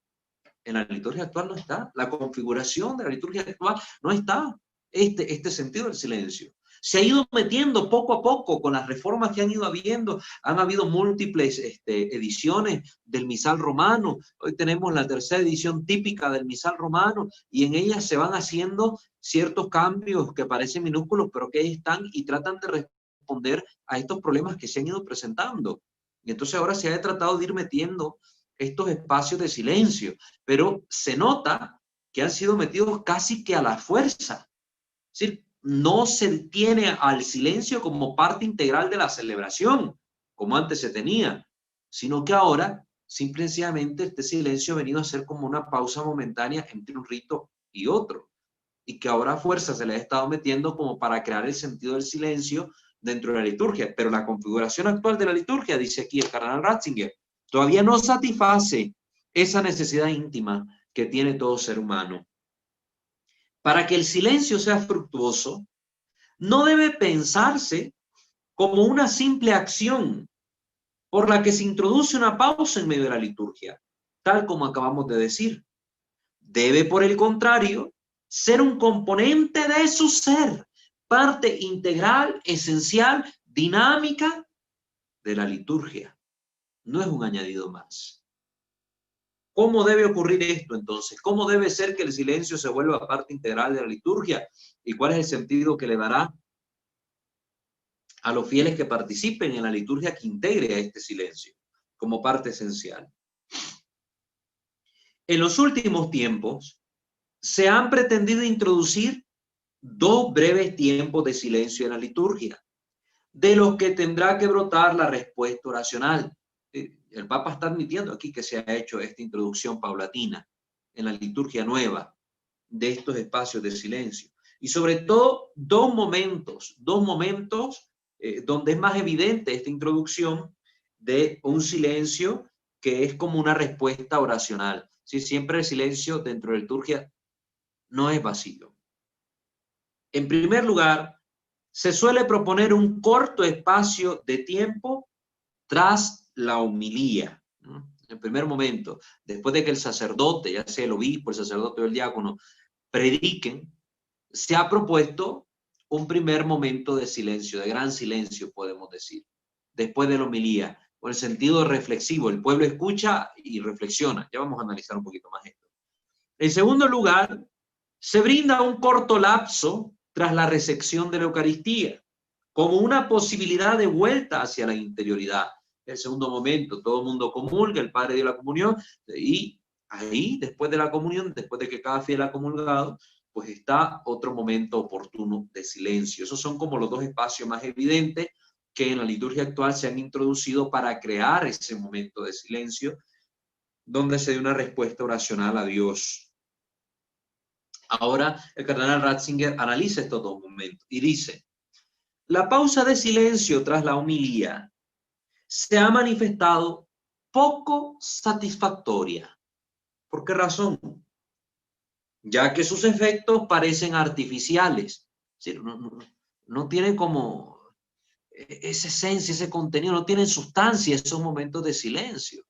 En la liturgia actual no está. La configuración de la liturgia actual no está. Este sentido del silencio se ha ido metiendo poco a poco con las reformas que han ido habiendo. Han habido múltiples ediciones del misal romano. Hoy tenemos la tercera edición típica del misal romano y en ella se van haciendo ciertos cambios que parecen minúsculos, pero que ahí están y tratan de responder a estos problemas que se han ido presentando. Y entonces ahora se ha tratado de ir metiendo estos espacios de silencio, pero se nota que han sido metidos casi que a la fuerza. Es decir, no se tiene al silencio como parte integral de la celebración, como antes se tenía, sino que ahora, simple y sencillamente, este silencio ha venido a ser como una pausa momentánea entre un rito y otro, y que ahora a fuerza se le ha estado metiendo como para crear el sentido del silencio dentro de la liturgia. Pero la configuración actual de la liturgia, dice aquí el cardenal Ratzinger, todavía no satisface esa necesidad íntima que tiene todo ser humano. Para que el silencio sea fructuoso, no debe pensarse como una simple acción por la que se introduce una pausa en medio de la liturgia, tal como acabamos de decir. Debe, por el contrario, ser un componente de su ser, parte integral, esencial, dinámica de la liturgia. No es un añadido más. ¿Cómo debe ocurrir esto entonces? ¿Cómo debe ser que el silencio se vuelva parte integral de la liturgia? ¿Y cuál es el sentido que le dará a los fieles que participen en la liturgia que integre a este silencio como parte esencial? En los últimos tiempos se han pretendido introducir 2 breves tiempos de silencio en la liturgia, de los que tendrá que brotar la respuesta oracional. El Papa está admitiendo aquí que se ha hecho esta introducción paulatina en la liturgia nueva de estos espacios de silencio. Y sobre todo, dos momentos donde es más evidente esta introducción de un silencio que es como una respuesta oracional. ¿Sí? Siempre el silencio dentro de la liturgia no es vacío. En primer lugar, se suele proponer un corto espacio de tiempo tras la homilía. En el primer momento, después de que el sacerdote, ya sea el obispo, el sacerdote o el diácono, prediquen, se ha propuesto un primer momento de silencio, de gran silencio, podemos decir, después de la homilía, con el sentido reflexivo. El pueblo escucha y reflexiona. Ya vamos a analizar un poquito más esto. En segundo lugar, se brinda un corto lapso tras la recepción de la Eucaristía, como una posibilidad de vuelta hacia la interioridad. El segundo momento, todo el mundo comulga, el Padre dio la comunión, y ahí, después de la comunión, después de que cada fiel ha comulgado, pues está otro momento oportuno de silencio. Esos son como los 2 espacios más evidentes que en la liturgia actual se han introducido para crear ese momento de silencio, donde se dé una respuesta oracional a Dios. Ahora el cardenal Ratzinger analiza estos 2 momentos y dice: la pausa de silencio tras la homilía se ha manifestado poco satisfactoria. ¿Por qué razón? Ya que sus efectos parecen artificiales. Es decir, no tienen como esa esencia, ese contenido, no tienen sustancia esos momentos de silencio.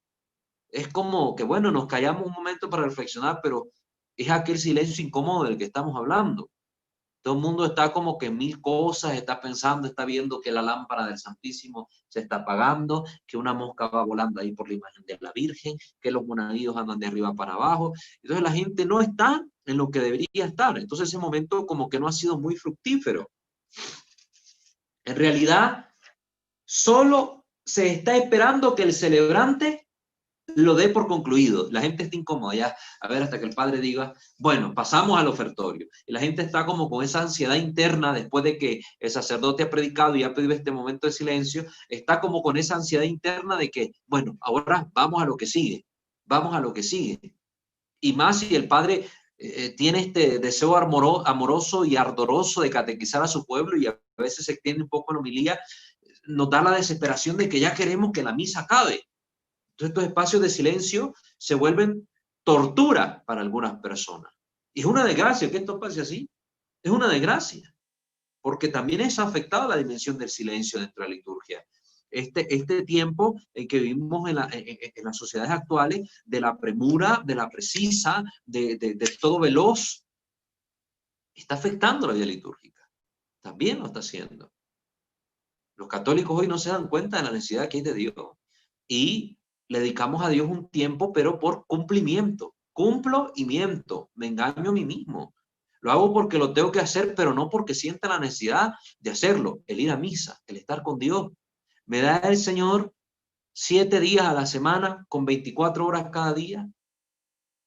Es como que, bueno, nos callamos un momento para reflexionar, pero es aquel silencio incómodo del que estamos hablando. Todo el mundo está como que en 1000 cosas, está pensando, está viendo que la lámpara del Santísimo se está apagando, que una mosca va volando ahí por la imagen de la Virgen, que los monaguillos andan de arriba para abajo. Entonces la gente no está en lo que debería estar. Entonces ese momento como que no ha sido muy fructífero. En realidad, solo se está esperando que el celebrante lo dé por concluido. La gente está incómoda ya, a ver, hasta que el padre diga, bueno, pasamos al ofertorio. Y la gente está como con esa ansiedad interna después de que el sacerdote ha predicado y ha pedido este momento de silencio, está como con esa ansiedad interna de que, bueno, ahora vamos a lo que sigue, vamos a lo que sigue. Y más si el padre tiene este deseo amoroso y ardoroso de catequizar a su pueblo, y a veces se extiende un poco en homilía, nos da la desesperación de que ya queremos que la misa acabe. Entonces estos espacios de silencio se vuelven tortura para algunas personas. Y es una desgracia que esto pase así. Es una desgracia. Porque también es afectada la dimensión del silencio dentro de la liturgia. Este tiempo en que vivimos en las sociedades actuales, de la premura, de la precisa, de todo veloz, está afectando la vida litúrgica. También lo está haciendo. Los católicos hoy no se dan cuenta de la necesidad que hay de Dios. Y le dedicamos a Dios un tiempo, pero por cumplimiento. Cumplo y miento. Me engaño a mí mismo. Lo hago porque lo tengo que hacer, pero no porque sienta la necesidad de hacerlo. El ir a misa, el estar con Dios. Me da el Señor 7 días a la semana, con 24 horas cada día.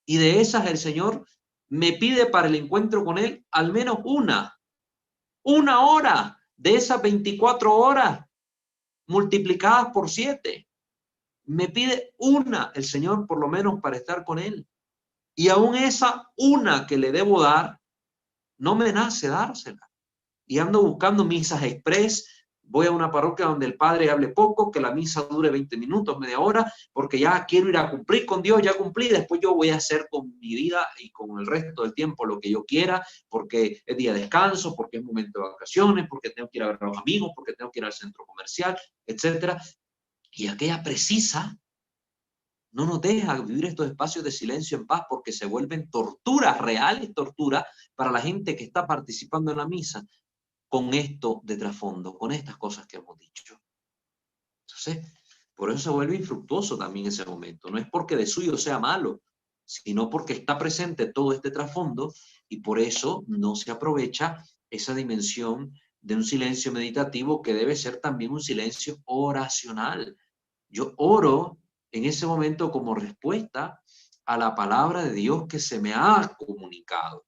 Y de esas el Señor me pide para el encuentro con Él al menos una hora de esas 24 horas multiplicadas por 7. Me pide una el Señor por lo menos para estar con Él. Y aún esa una que le debo dar, no me nace dársela. Y ando buscando misas express. Voy a una parroquia donde el padre hable poco, que la misa dure 20 minutos, media hora, porque ya quiero ir a cumplir con Dios, ya cumplí, después yo voy a hacer con mi vida y con el resto del tiempo lo que yo quiera, porque es día de descanso, porque es momento de vacaciones, porque tengo que ir a ver a los amigos, porque tengo que ir al centro comercial, etcétera. Y aquella precisa no nos deja vivir estos espacios de silencio en paz porque se vuelven torturas, reales torturas para la gente que está participando en la misa con esto de trasfondo, con estas cosas que hemos dicho. Entonces, por eso se vuelve infructuoso también ese momento. No es porque de suyo sea malo, sino porque está presente todo este trasfondo y por eso no se aprovecha esa dimensión de un silencio meditativo que debe ser también un silencio oracional. Yo oro en ese momento como respuesta a la palabra de Dios que se me ha comunicado.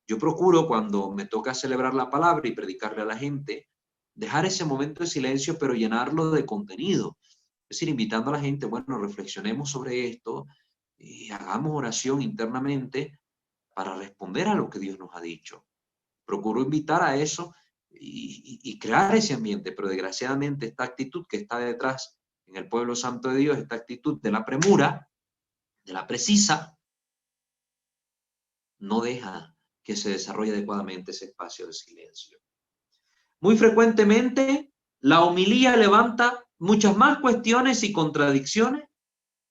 Yo procuro cuando me toca celebrar la palabra y predicarle a la gente, dejar ese momento de silencio, pero llenarlo de contenido. Es decir, invitando a la gente, bueno, reflexionemos sobre esto y hagamos oración internamente para responder a lo que Dios nos ha dicho. Procuro invitar a eso y crear ese ambiente, pero desgraciadamente esta actitud que está detrás en el pueblo santo de Dios, esta actitud de la premura, de la precisa, no deja que se desarrolle adecuadamente ese espacio de silencio. Muy frecuentemente, la homilía levanta muchas más cuestiones y contradicciones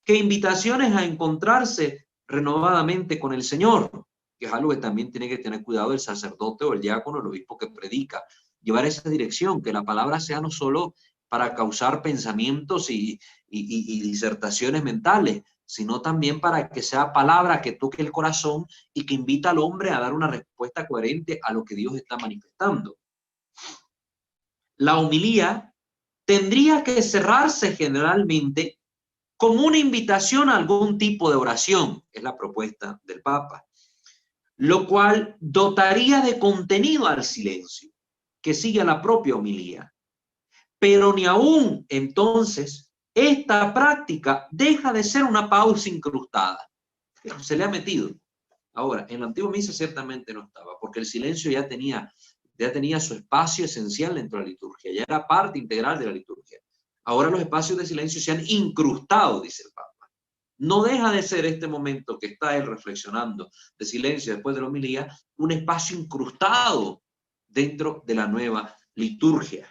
que invitaciones a encontrarse renovadamente con el Señor, que es algo que también tiene que tener cuidado el sacerdote o el diácono, el obispo que predica, llevar esa dirección, que la palabra sea no solo para causar pensamientos y disertaciones mentales, sino también para que sea palabra que toque el corazón y que invita al hombre a dar una respuesta coherente a lo que Dios está manifestando. La homilía tendría que cerrarse generalmente como una invitación a algún tipo de oración, es la propuesta del Papa, lo cual dotaría de contenido al silencio, que sigue a la propia homilía. Pero ni aún entonces esta práctica deja de ser una pausa incrustada. Se le ha metido. Ahora, en la antigua misa ciertamente no estaba, porque el silencio ya tenía su espacio esencial dentro de la liturgia, ya era parte integral de la liturgia. Ahora los espacios de silencio se han incrustado, dice el Papa. No deja de ser este momento que está él reflexionando de silencio después de la homilía, un espacio incrustado dentro de la nueva liturgia.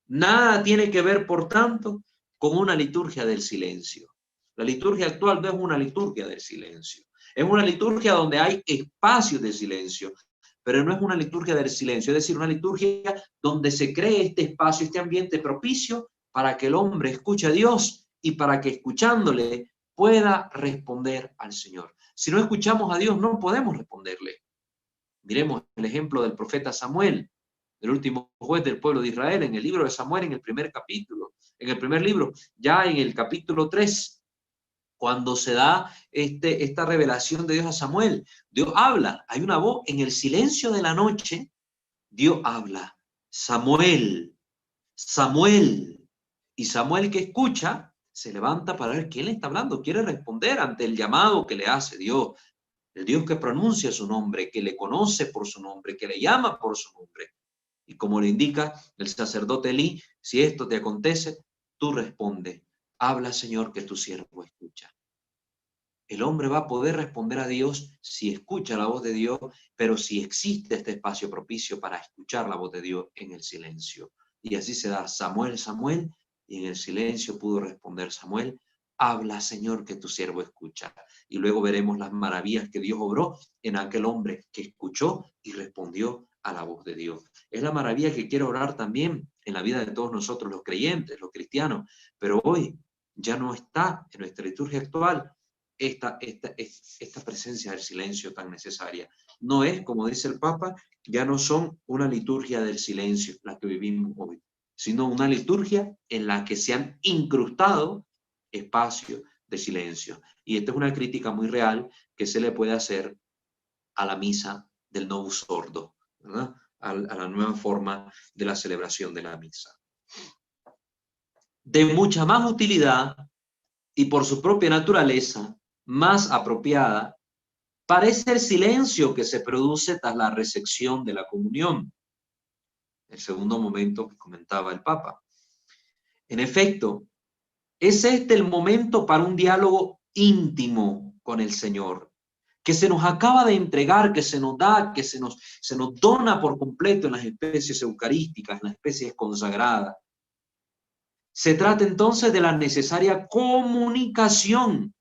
Nada tiene que ver, por tanto, con una liturgia del silencio. La liturgia actual no es una liturgia del silencio. Es una liturgia donde hay espacios de silencio, pero no es una liturgia del silencio, es decir, una liturgia donde se cree este espacio, este ambiente propicio para que el hombre escuche a Dios y para que escuchándole pueda responder al Señor. Si no escuchamos a Dios, no podemos responderle. Miremos el ejemplo del profeta Samuel, el último juez del pueblo de Israel, en el libro de Samuel, en el primer capítulo, en el primer libro, ya en el capítulo 3, cuando se da esta revelación de Dios a Samuel, Dios habla, hay una voz en el silencio de la noche, Dios habla, Samuel, Samuel, y Samuel que escucha, se levanta para ver quién le está hablando, quiere responder ante el llamado que le hace Dios, el Dios que pronuncia su nombre, que le conoce por su nombre, que le llama por su nombre. Y como le indica el sacerdote Elí, si esto te acontece, tú responde, habla Señor que tu siervo escucha. El hombre va a poder responder a Dios si escucha la voz de Dios, pero si existe este espacio propicio para escuchar la voz de Dios en el silencio. Y así se da Samuel, Samuel, y en el silencio pudo responder Samuel, habla Señor que tu siervo escucha. Y luego veremos las maravillas que Dios obró en aquel hombre que escuchó y respondió a la voz de Dios. Es la maravilla que quiere orar también en la vida de todos nosotros los creyentes, los cristianos, pero hoy ya no está en nuestra liturgia actual esta presencia del silencio tan necesaria. No es, como dice el Papa, ya no son una liturgia del silencio la que vivimos hoy, sino una liturgia en la que se han incrustado espacio de silencio. Y esta es una crítica muy real que se le puede hacer a la misa del Novus Ordo, ¿verdad? A la nueva forma de la celebración de la misa. De mucha más utilidad y por su propia naturaleza más apropiada, parece el silencio que se produce tras la recepción de la comunión, el segundo momento que comentaba el Papa. En efecto, es este el momento para un diálogo íntimo con el Señor, que se nos acaba de entregar, que se nos da, que se nos dona por completo en las especies eucarísticas, en las especies consagradas. Se trata entonces de la necesaria comunicación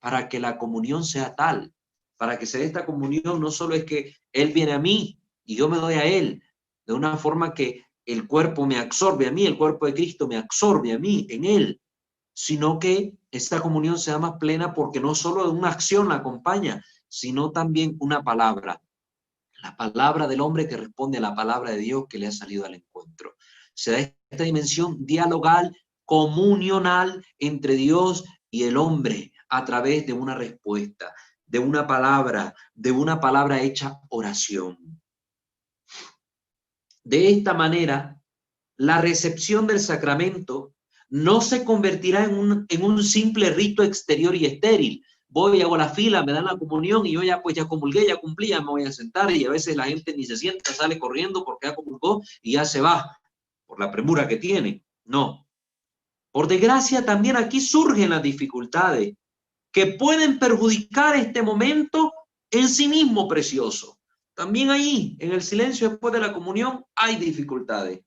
para que la comunión sea tal, para que se dé esta comunión. No solo es que Él viene a mí y yo me doy a Él, de una forma que el cuerpo me absorbe a mí, el cuerpo de Cristo me absorbe a mí, en Él, sino que esta comunión sea más plena porque no solo una acción la acompaña, sino también una palabra, la palabra del hombre que responde a la palabra de Dios que le ha salido al encuentro. Se da esta dimensión dialogal, comunional entre Dios y el hombre a través de una respuesta, de una palabra hecha oración. De esta manera, la recepción del sacramento no se convertirá en un simple rito exterior y estéril. Voy, hago la fila, me dan la comunión y yo ya comulgué, ya cumplí, ya me voy a sentar, y a veces la gente ni se sienta, sale corriendo porque ya comulgó y ya se va por la premura que tiene. No. Por desgracia, también aquí surgen las dificultades que pueden perjudicar este momento en sí mismo precioso. También ahí, en el silencio después de la comunión, hay dificultades.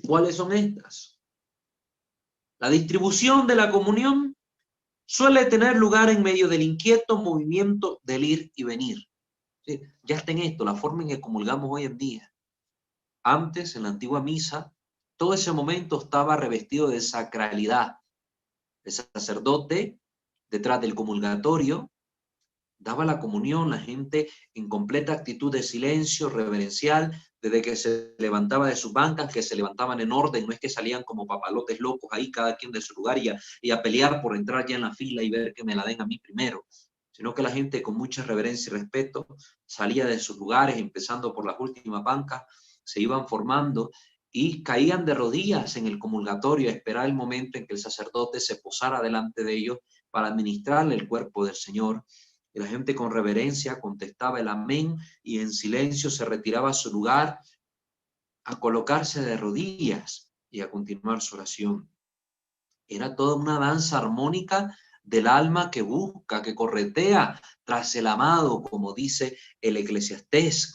¿Cuáles son estas? La distribución de la comunión suele tener lugar en medio del inquieto movimiento del ir y venir. ¿Sí? Ya está en esto, la forma en que comulgamos hoy en día. Antes, en la antigua misa, todo ese momento estaba revestido de sacralidad. El sacerdote, detrás del comulgatorio, daba la comunión, la gente en completa actitud de silencio reverencial, desde que se levantaba de sus bancas, que se levantaban en orden, no es que salían como papalotes locos ahí, cada quien de su lugar, y a pelear por entrar ya en la fila y ver que me la den a mí primero, sino que la gente con mucha reverencia y respeto salía de sus lugares, empezando por las últimas bancas, se iban formando y caían de rodillas en el comulgatorio a esperar el momento en que el sacerdote se posara delante de ellos para administrarle el cuerpo del Señor. Y la gente con reverencia contestaba el amén y en silencio se retiraba a su lugar a colocarse de rodillas y a continuar su oración. Era toda una danza armónica del alma que busca, que corretea tras el amado, como dice el Eclesiastés,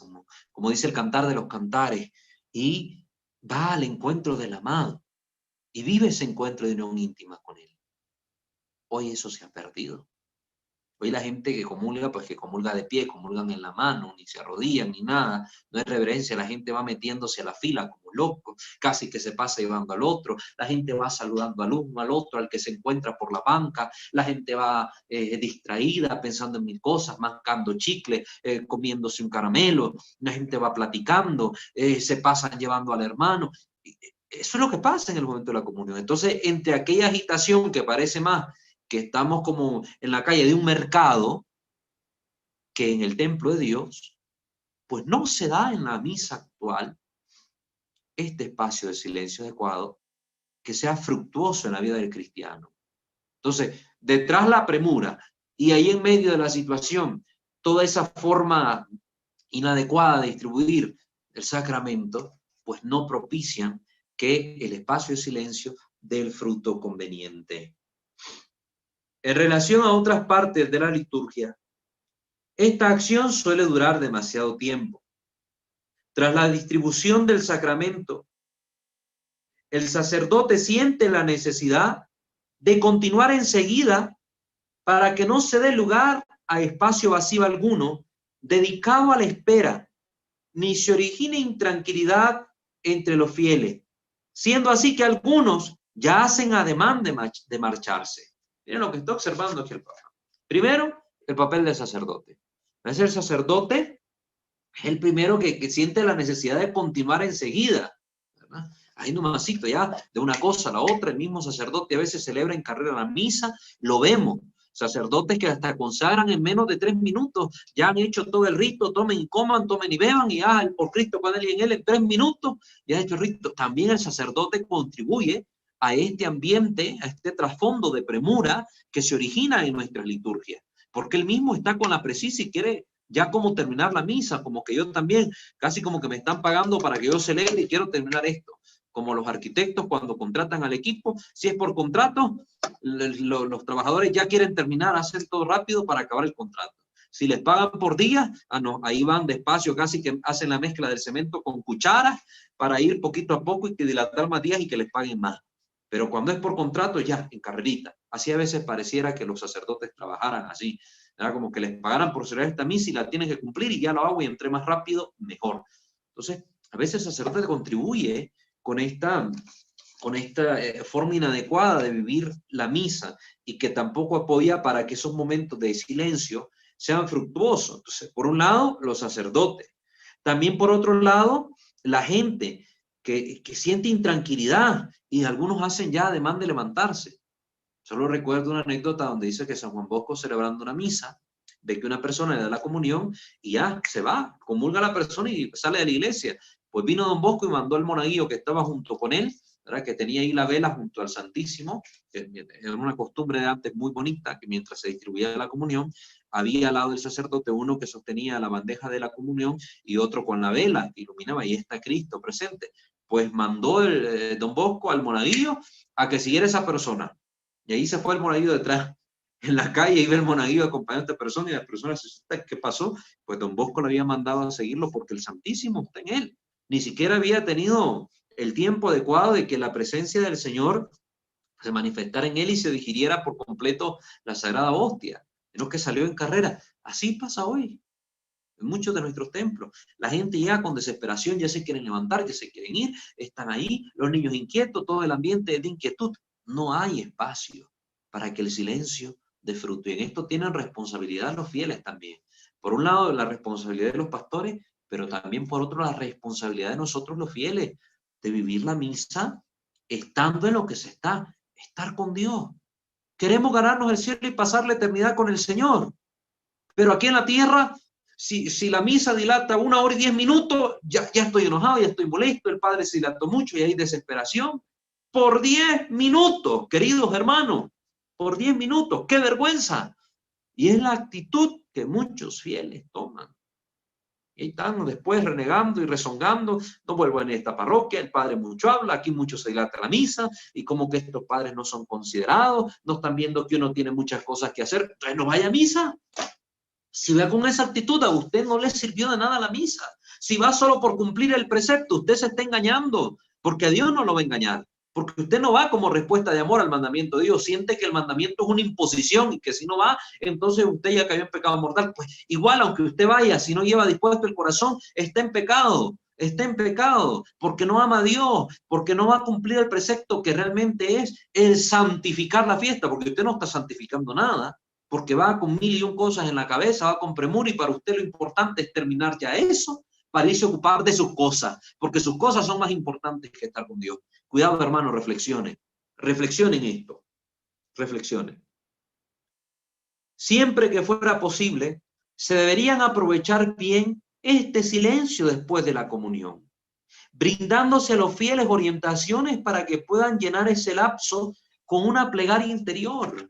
como dice el Cantar de los Cantares, y va al encuentro del amado y vive ese encuentro de unión íntima con él. Hoy eso se ha perdido. Hoy la gente que comulga, pues que comulga de pie, comulgan en la mano, ni se arrodillan, ni nada, no es reverencia, la gente va metiéndose a la fila como loco, casi que se pasa llevando al otro, la gente va saludando al uno, al otro, al que se encuentra por la banca, la gente va distraída, pensando en mil cosas, mascando chicle, comiéndose un caramelo, la gente va platicando, se pasan llevando al hermano. Eso es lo que pasa en el momento de la comunión. Entonces, entre aquella agitación que parece más que estamos como en la calle de un mercado que en el templo de Dios, pues no se da en la misa actual este espacio de silencio adecuado que sea fructuoso en la vida del cristiano. Entonces, detrás la premura y ahí en medio de la situación, toda esa forma inadecuada de distribuir el sacramento, pues no propician que el espacio de silencio dé el fruto conveniente. En relación a otras partes de la liturgia, esta acción suele durar demasiado tiempo. Tras la distribución del sacramento, el sacerdote siente la necesidad de continuar enseguida para que no se dé lugar a espacio vacío alguno dedicado a la espera, ni se origine intranquilidad entre los fieles, siendo así que algunos ya hacen ademán de marcharse. Miren lo que está observando aquí el Papa. Primero, el papel del sacerdote. Es el sacerdote el primero que siente la necesidad de continuar enseguida, ¿verdad? Ahí nomasito, ya de una cosa a la otra, el mismo sacerdote a veces celebra en carrera la misa, lo vemos. Sacerdotes que hasta consagran en menos de 3 minutos, ya han hecho todo el rito, tomen y coman, tomen y beban, y ya el por Cristo con él y en él en 3 minutos, ya ha hecho el rito. También el sacerdote contribuye a este ambiente, a este trasfondo de premura que se origina en nuestras liturgias, porque él mismo está con la precisa y quiere ya como terminar la misa, como que yo también, casi como que me están pagando para que yo celebre y quiero terminar esto. Como los arquitectos cuando contratan al equipo, si es por contrato, los trabajadores ya quieren terminar, hacer todo rápido para acabar el contrato. Si les pagan por día, no, ahí van despacio, casi que hacen la mezcla del cemento con cucharas para ir poquito a poco y que dilatar más días y que les paguen más. Pero cuando es por contrato, ya, en carrerita. Así a veces pareciera que los sacerdotes trabajaran así, ¿verdad? Como que les pagaran por celebrar esta misa y la tienen que cumplir y ya lo hago y entre más rápido, mejor. Entonces, a veces el sacerdote contribuye con esta forma inadecuada de vivir la misa y que tampoco apoya para que esos momentos de silencio sean fructuosos. Entonces, por un lado, los sacerdotes. También por otro lado, la gente que siente intranquilidad y algunos hacen ya ademán de levantarse. Solo recuerdo una anécdota donde dice que San Juan Bosco, celebrando una misa, ve que una persona le da la comunión y ya se va, comulga a la persona y sale de la iglesia. Pues vino don Bosco y mandó al monaguillo que estaba junto con él, ¿verdad? Que tenía ahí la vela junto al Santísimo, que era una costumbre de antes muy bonita, que mientras se distribuía la comunión, había al lado del sacerdote uno que sostenía la bandeja de la comunión y otro con la vela, que iluminaba, y está Cristo presente. Pues mandó don Bosco al monaguillo a que siguiera esa persona. Y ahí se fue el monaguillo detrás. En la calle iba el monaguillo acompañando a esta persona y la persona se asusta. ¿Qué pasó? Pues don Bosco le había mandado a seguirlo porque el Santísimo está en él. Ni siquiera había tenido el tiempo adecuado de que la presencia del Señor se manifestara en él y se digiriera por completo la Sagrada Hostia, sino que salió en carrera. Así pasa hoy en muchos de nuestros templos. La gente ya con desesperación, ya se quieren levantar, ya se quieren ir, están ahí, los niños inquietos, todo el ambiente de inquietud. No hay espacio para que el silencio dé fruto. Y en esto tienen responsabilidad los fieles también. Por un lado, la responsabilidad de los pastores, pero también por otro, la responsabilidad de nosotros los fieles, de vivir la misa estando en lo que se está, estar con Dios. Queremos ganarnos el cielo y pasar la eternidad con el Señor. Pero aquí en la tierra, si la misa dilata 1 hora y 10 minutos, ya estoy enojado, ya estoy molesto, el Padre se dilató mucho y hay desesperación. Por 10 minutos, queridos hermanos, por 10 minutos, ¡qué vergüenza! Y es la actitud que muchos fieles toman. Y están después renegando y rezongando, no vuelvo en esta parroquia, el padre mucho habla, aquí mucho se dilata la misa, y como que estos padres no son considerados, no están viendo que uno tiene muchas cosas que hacer, entonces no vaya a misa. Si va con esa actitud, a usted no le sirvió de nada la misa. Si va solo por cumplir el precepto, usted se está engañando, porque a Dios no lo va a engañar. Porque usted no va como respuesta de amor al mandamiento de Dios, siente que el mandamiento es una imposición y que si no va, entonces usted ya cayó en pecado mortal. Pues igual, aunque usted vaya, si no lleva dispuesto el corazón, está en pecado, porque no ama a Dios, porque no va a cumplir el precepto que realmente es el santificar la fiesta, porque usted no está santificando nada, porque va con 1001 cosas en la cabeza, va con premura y para usted lo importante es terminar ya eso, para irse a ocupar de sus cosas, porque sus cosas son más importantes que estar con Dios. Cuidado, hermano, reflexionen esto, reflexionen. Siempre que fuera posible, se deberían aprovechar bien este silencio después de la comunión, brindándose a los fieles orientaciones para que puedan llenar ese lapso con una plegaria interior.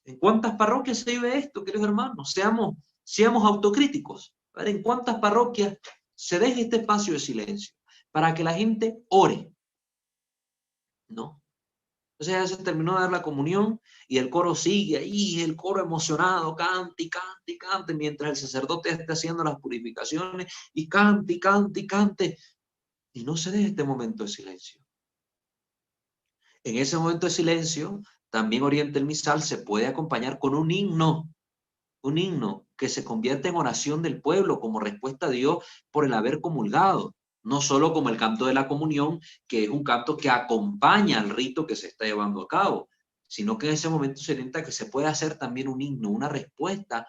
¿En cuántas parroquias se vive esto, queridos hermanos? Seamos autocríticos. ¿Vale? ¿En cuántas parroquias se deja este espacio de silencio para que la gente ore? No. Entonces ya se terminó de dar la comunión y el coro sigue ahí, el coro emocionado, cante y cante y cante, mientras el sacerdote está haciendo las purificaciones y cante y cante y cante. Y no se deja este momento de silencio. En ese momento de silencio, también oriente el misal se puede acompañar con un himno que se convierte en oración del pueblo como respuesta a Dios por el haber comulgado. No solo como el canto de la comunión, que es un canto que acompaña al rito que se está llevando a cabo, sino que en ese momento se orienta que se puede hacer también un himno, una respuesta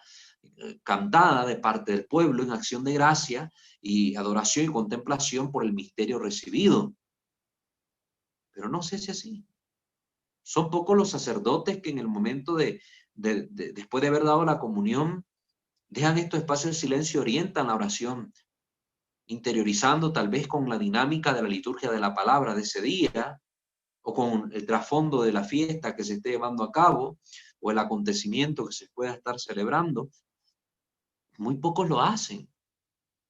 cantada de parte del pueblo en acción de gracia y adoración y contemplación por el misterio recibido. pero no sé si así. Son pocos los sacerdotes que en el momento después de haber dado la comunión, dejan estos espacios de silencio, orientan la oración, interiorizando tal vez con la dinámica de la liturgia de la palabra de ese día, o con el trasfondo de la fiesta que se esté llevando a cabo, o el acontecimiento que se pueda estar celebrando. Muy pocos lo hacen.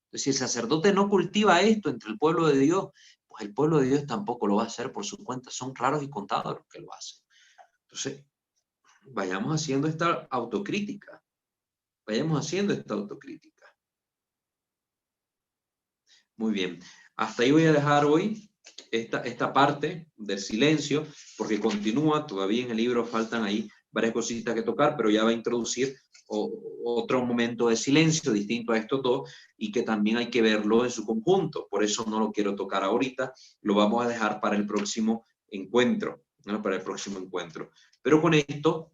Entonces, si el sacerdote no cultiva esto entre el pueblo de Dios, pues el pueblo de Dios tampoco lo va a hacer por su cuenta. Son raros y contados los que lo hacen. Entonces, vayamos haciendo esta autocrítica. Vayamos haciendo esta autocrítica. Muy bien. Hasta ahí voy a dejar hoy esta parte del silencio, porque continúa, todavía en el libro faltan ahí varias cositas que tocar, pero ya va a introducir otro momento de silencio distinto a estos dos y que también hay que verlo en su conjunto. Por eso no lo quiero tocar ahorita, lo vamos a dejar para el próximo encuentro, ¿no? Para el próximo encuentro. Pero con esto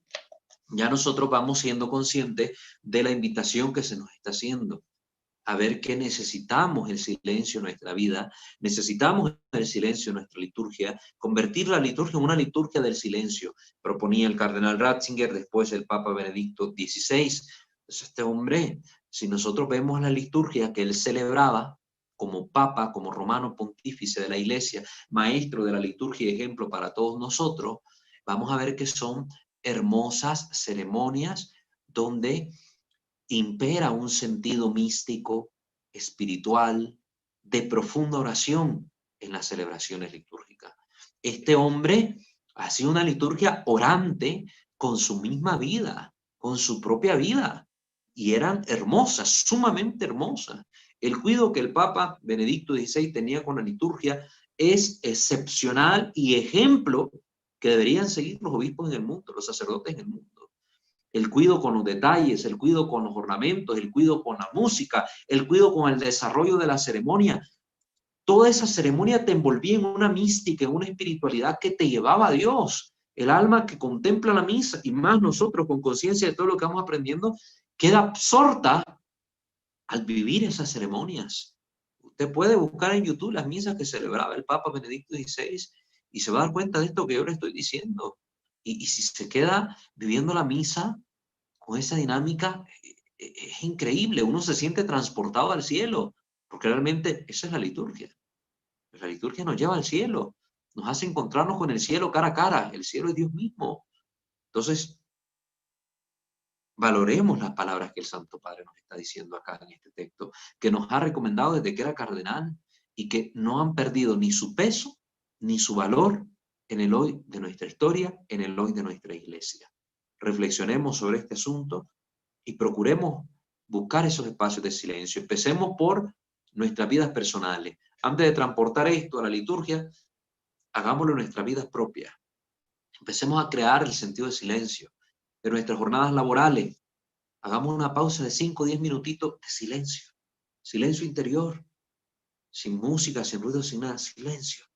ya nosotros vamos siendo conscientes de la invitación que se nos está haciendo. A ver que necesitamos el silencio en nuestra vida, necesitamos el silencio en nuestra liturgia, convertir la liturgia en una liturgia del silencio, proponía el cardenal Ratzinger, después el Papa Benedicto XVI. Entonces, este hombre, si nosotros vemos la liturgia que él celebraba como Papa, como romano pontífice de la Iglesia, maestro de la liturgia y ejemplo para todos nosotros, vamos a ver que son hermosas ceremonias donde impera un sentido místico, espiritual, de profunda oración en las celebraciones litúrgicas. Este hombre hacía una liturgia orante con su misma vida, con su propia vida, y eran hermosas, sumamente hermosas. El cuidado que el Papa Benedicto XVI tenía con la liturgia es excepcional y ejemplo que deberían seguir los obispos en el mundo, los sacerdotes en el mundo. El cuidado con los detalles, el cuidado con los ornamentos, el cuidado con la música, el cuidado con el desarrollo de la ceremonia. Toda esa ceremonia te envolvía en una mística, en una espiritualidad que te llevaba a Dios. El alma que contempla la misa, y más nosotros con conciencia de todo lo que vamos aprendiendo, queda absorta al vivir esas ceremonias. Usted puede buscar en YouTube las misas que celebraba el Papa Benedicto XVI y se va a dar cuenta de esto que yo le estoy diciendo. Y si se queda viviendo la misa con esa dinámica, es increíble. Uno se siente transportado al cielo, porque realmente esa es la liturgia. La liturgia nos lleva al cielo, nos hace encontrarnos con el cielo cara a cara. El cielo es Dios mismo. Entonces, valoremos las palabras que el Santo Padre nos está diciendo acá en este texto, que nos ha recomendado desde que era cardenal y que no han perdido ni su peso ni su valor en el hoy de nuestra historia, en el hoy de nuestra iglesia. Reflexionemos sobre este asunto y procuremos buscar esos espacios de silencio. Empecemos por nuestras vidas personales. Antes de transportar esto a la liturgia, hagámoslo en nuestras vidas propias. Empecemos a crear el sentido de silencio. En nuestras jornadas laborales, hagamos una pausa de 5 o 10 minutitos de silencio. Silencio interior, sin música, sin ruido, sin nada, silencio.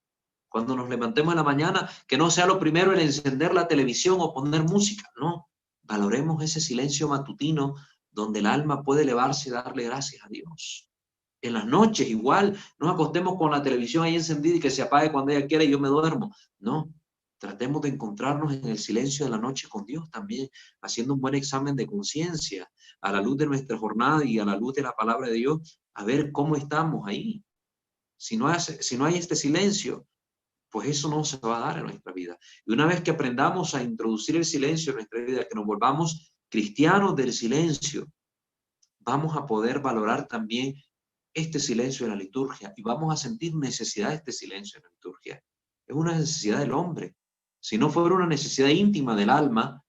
Cuando nos levantemos en la mañana, que no sea lo primero el encender la televisión o poner música, no. Valoremos ese silencio matutino donde el alma puede elevarse y darle gracias a Dios. En las noches igual, no nos acostemos con la televisión ahí encendida y que se apague cuando ella quiera y yo me duermo. No, tratemos de encontrarnos en el silencio de la noche con Dios también, haciendo un buen examen de conciencia a la luz de nuestra jornada y a la luz de la palabra de Dios, a ver cómo estamos ahí. Si no hay este silencio, pues eso no se va a dar en nuestra vida. Y una vez que aprendamos a introducir el silencio en nuestra vida, que nos volvamos cristianos del silencio, vamos a poder valorar también este silencio en la liturgia y vamos a sentir necesidad de este silencio en la liturgia. Es una necesidad del hombre. Si no fuera una necesidad íntima del alma,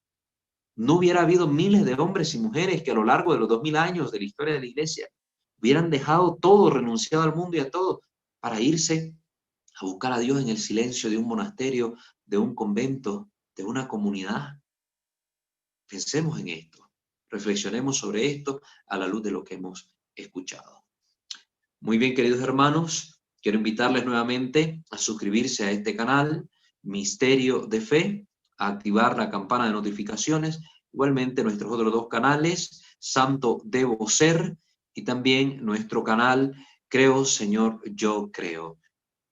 no hubiera habido miles de hombres y mujeres que a lo largo de los 2000 años de la historia de la iglesia hubieran dejado todo, renunciado al mundo y a todo, para irse a buscar a Dios en el silencio de un monasterio, de un convento, de una comunidad. Pensemos en esto, reflexionemos sobre esto a la luz de lo que hemos escuchado. Muy bien, queridos hermanos, quiero invitarles nuevamente a suscribirse a este canal, Misterio de Fe, a activar la campana de notificaciones, igualmente nuestros otros dos canales, Santo Debo Ser, y también nuestro canal Creo, Señor, Yo Creo.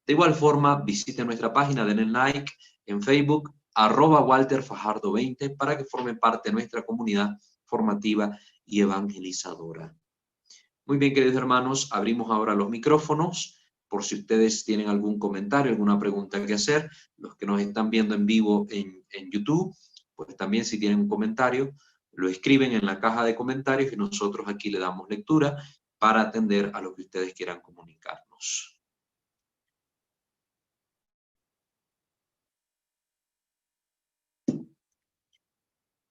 De igual forma, visite nuestra página, denle like en Facebook, @WalterFajardo20, para que formen parte de nuestra comunidad formativa y evangelizadora. Muy bien, queridos hermanos, abrimos ahora los micrófonos por si ustedes tienen algún comentario, alguna pregunta que hacer. Los que nos están viendo en vivo en YouTube, pues también si tienen un comentario, lo escriben en la caja de comentarios y nosotros aquí le damos lectura para atender a lo que ustedes quieran comunicarnos.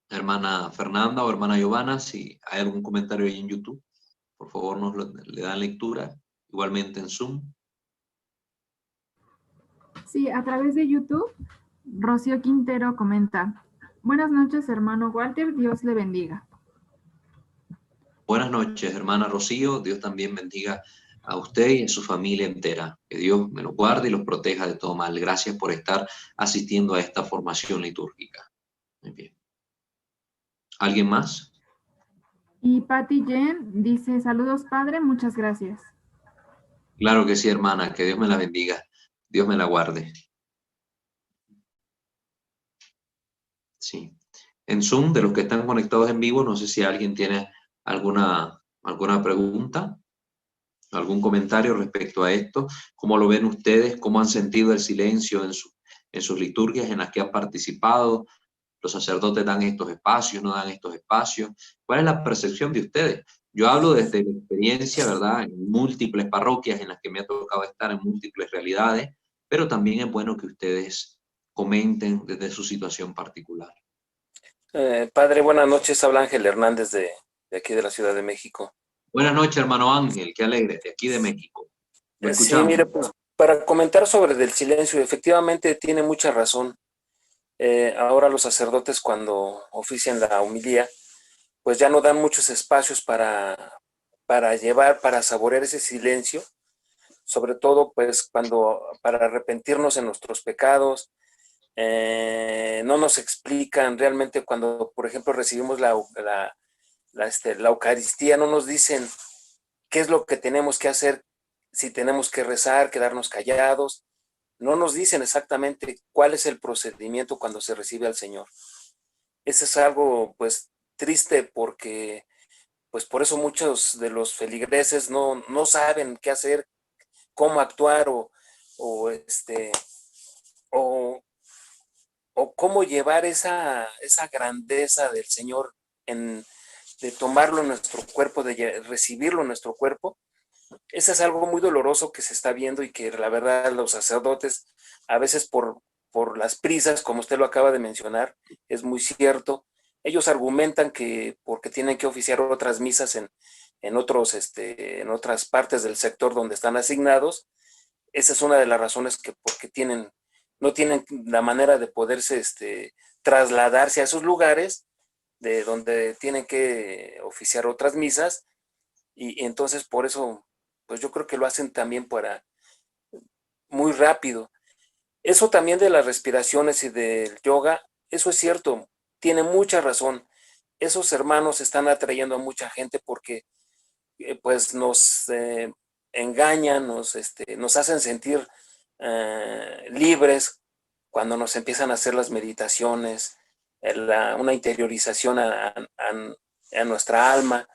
Hermana Fernanda o hermana Giovanna, si hay algún comentario ahí en YouTube, por favor le dan lectura, igualmente en Zoom. Sí, a través de YouTube, Rocío Quintero comenta: buenas noches, hermano Walter, Dios le bendiga. Buenas noches, hermana Rocío, Dios también bendiga a usted y a su familia entera. Que Dios me los guarde y los proteja de todo mal. Gracias por estar asistiendo a esta formación litúrgica. Muy bien. ¿Alguien más? Y Patty Jen dice: saludos, padre, muchas gracias. Claro que sí, hermana, que Dios me la bendiga. Dios me la guarde. Sí. En Zoom, de los que están conectados en vivo, no sé si alguien tiene alguna pregunta, algún comentario respecto a esto. ¿Cómo lo ven ustedes? ¿Cómo han sentido el silencio en sus liturgias en las que han participado? ¿Los sacerdotes dan estos espacios, no dan estos espacios? ¿Cuál es la percepción de ustedes? Yo hablo desde mi experiencia, ¿verdad? En múltiples parroquias en las que me ha tocado estar, en múltiples realidades, pero también es bueno que ustedes comenten desde su situación particular. Padre, buenas noches. Habla Ángel Hernández de aquí de la Ciudad de México. Buenas noches, hermano Ángel. Qué alegre, de aquí de México. Lo Sí, escuchamos. mire, pues para comentar sobre el silencio, efectivamente tiene mucha razón. Ahora los sacerdotes, cuando ofician la homilía, pues ya no dan muchos espacios para saborear ese silencio, sobre todo pues para arrepentirnos en nuestros pecados. No nos explican realmente cuando, por ejemplo, recibimos la Eucaristía, no nos dicen qué es lo que tenemos que hacer, si tenemos que rezar, quedarnos callados. No nos dicen exactamente cuál es el procedimiento cuando se recibe al Señor. Eso es algo, pues, triste, porque, pues, por eso muchos de los feligreses no saben qué hacer, cómo actuar o cómo llevar esa grandeza del Señor, de tomarlo en nuestro cuerpo, de recibirlo en nuestro cuerpo. Eso es algo muy doloroso que se está viendo, y que la verdad los sacerdotes, a veces por las prisas, como usted lo acaba de mencionar, es muy cierto. Ellos argumentan que porque tienen que oficiar otras misas en otras partes del sector donde están asignados. Esa es una de las razones porque no tienen la manera de poderse trasladarse a esos lugares de donde tienen que oficiar otras misas, y entonces por eso, pues yo creo que lo hacen también muy rápido. Eso también de las respiraciones y del yoga, eso es cierto, tiene mucha razón. Esos hermanos están atrayendo a mucha gente porque pues nos engañan, nos hacen sentir libres cuando nos empiezan a hacer las meditaciones, una interiorización a nuestra alma,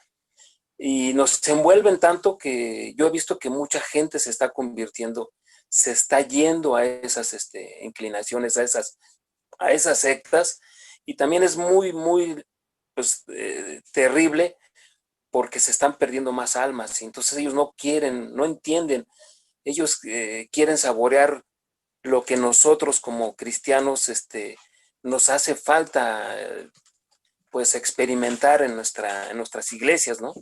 y nos envuelven tanto que yo he visto que mucha gente se está convirtiendo, se está yendo a esas inclinaciones, a esas sectas, y también es muy, muy pues, terrible, porque se están perdiendo más almas, y entonces ellos no quieren, no entienden, ellos quieren saborear lo que nosotros como cristianos nos hace falta pues experimentar en nuestras iglesias, ¿no?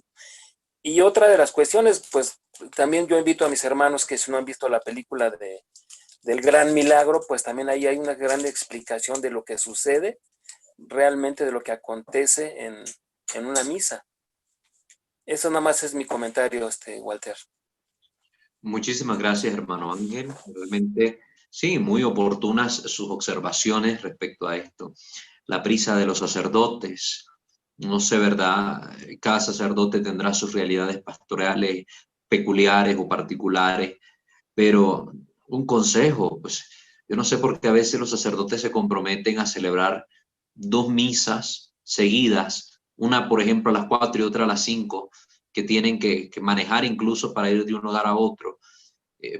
Y otra de las cuestiones, pues también yo invito a mis hermanos que si no han visto la película del Gran Milagro, pues también ahí hay una gran explicación de lo que sucede realmente, de lo que acontece en una misa. Eso nada más es mi comentario, Walter. Muchísimas gracias, hermano Ángel. Realmente, sí, muy oportunas sus observaciones respecto a esto. La prisa de los sacerdotes, no sé, ¿verdad? Cada sacerdote tendrá sus realidades pastorales peculiares o particulares, pero un consejo, pues yo no sé por qué a veces los sacerdotes se comprometen a celebrar 2 misas seguidas, una por ejemplo a las 4 y otra a las 5, que tienen que manejar incluso para ir de un lugar a otro.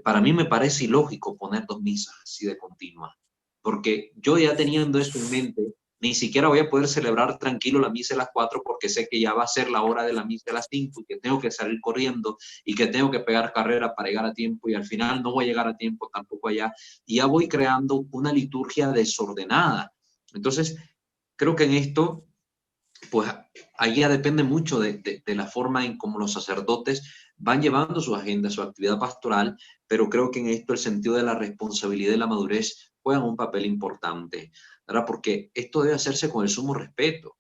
Para mí me parece ilógico poner 2 misas así de continuas, porque yo ya teniendo eso en mente, ni siquiera voy a poder celebrar tranquilo la misa de las 4 porque sé que ya va a ser la hora de la misa de las 5 y que tengo que salir corriendo y que tengo que pegar carrera para llegar a tiempo y al final no voy a llegar a tiempo tampoco allá y ya voy creando una liturgia desordenada. Entonces, creo que en esto pues ahí ya depende mucho de la forma en cómo los sacerdotes van llevando su agenda, su actividad pastoral, pero creo que en esto el sentido de la responsabilidad y la madurez juegan un papel importante, ¿verdad? Porque esto debe hacerse con el sumo respeto.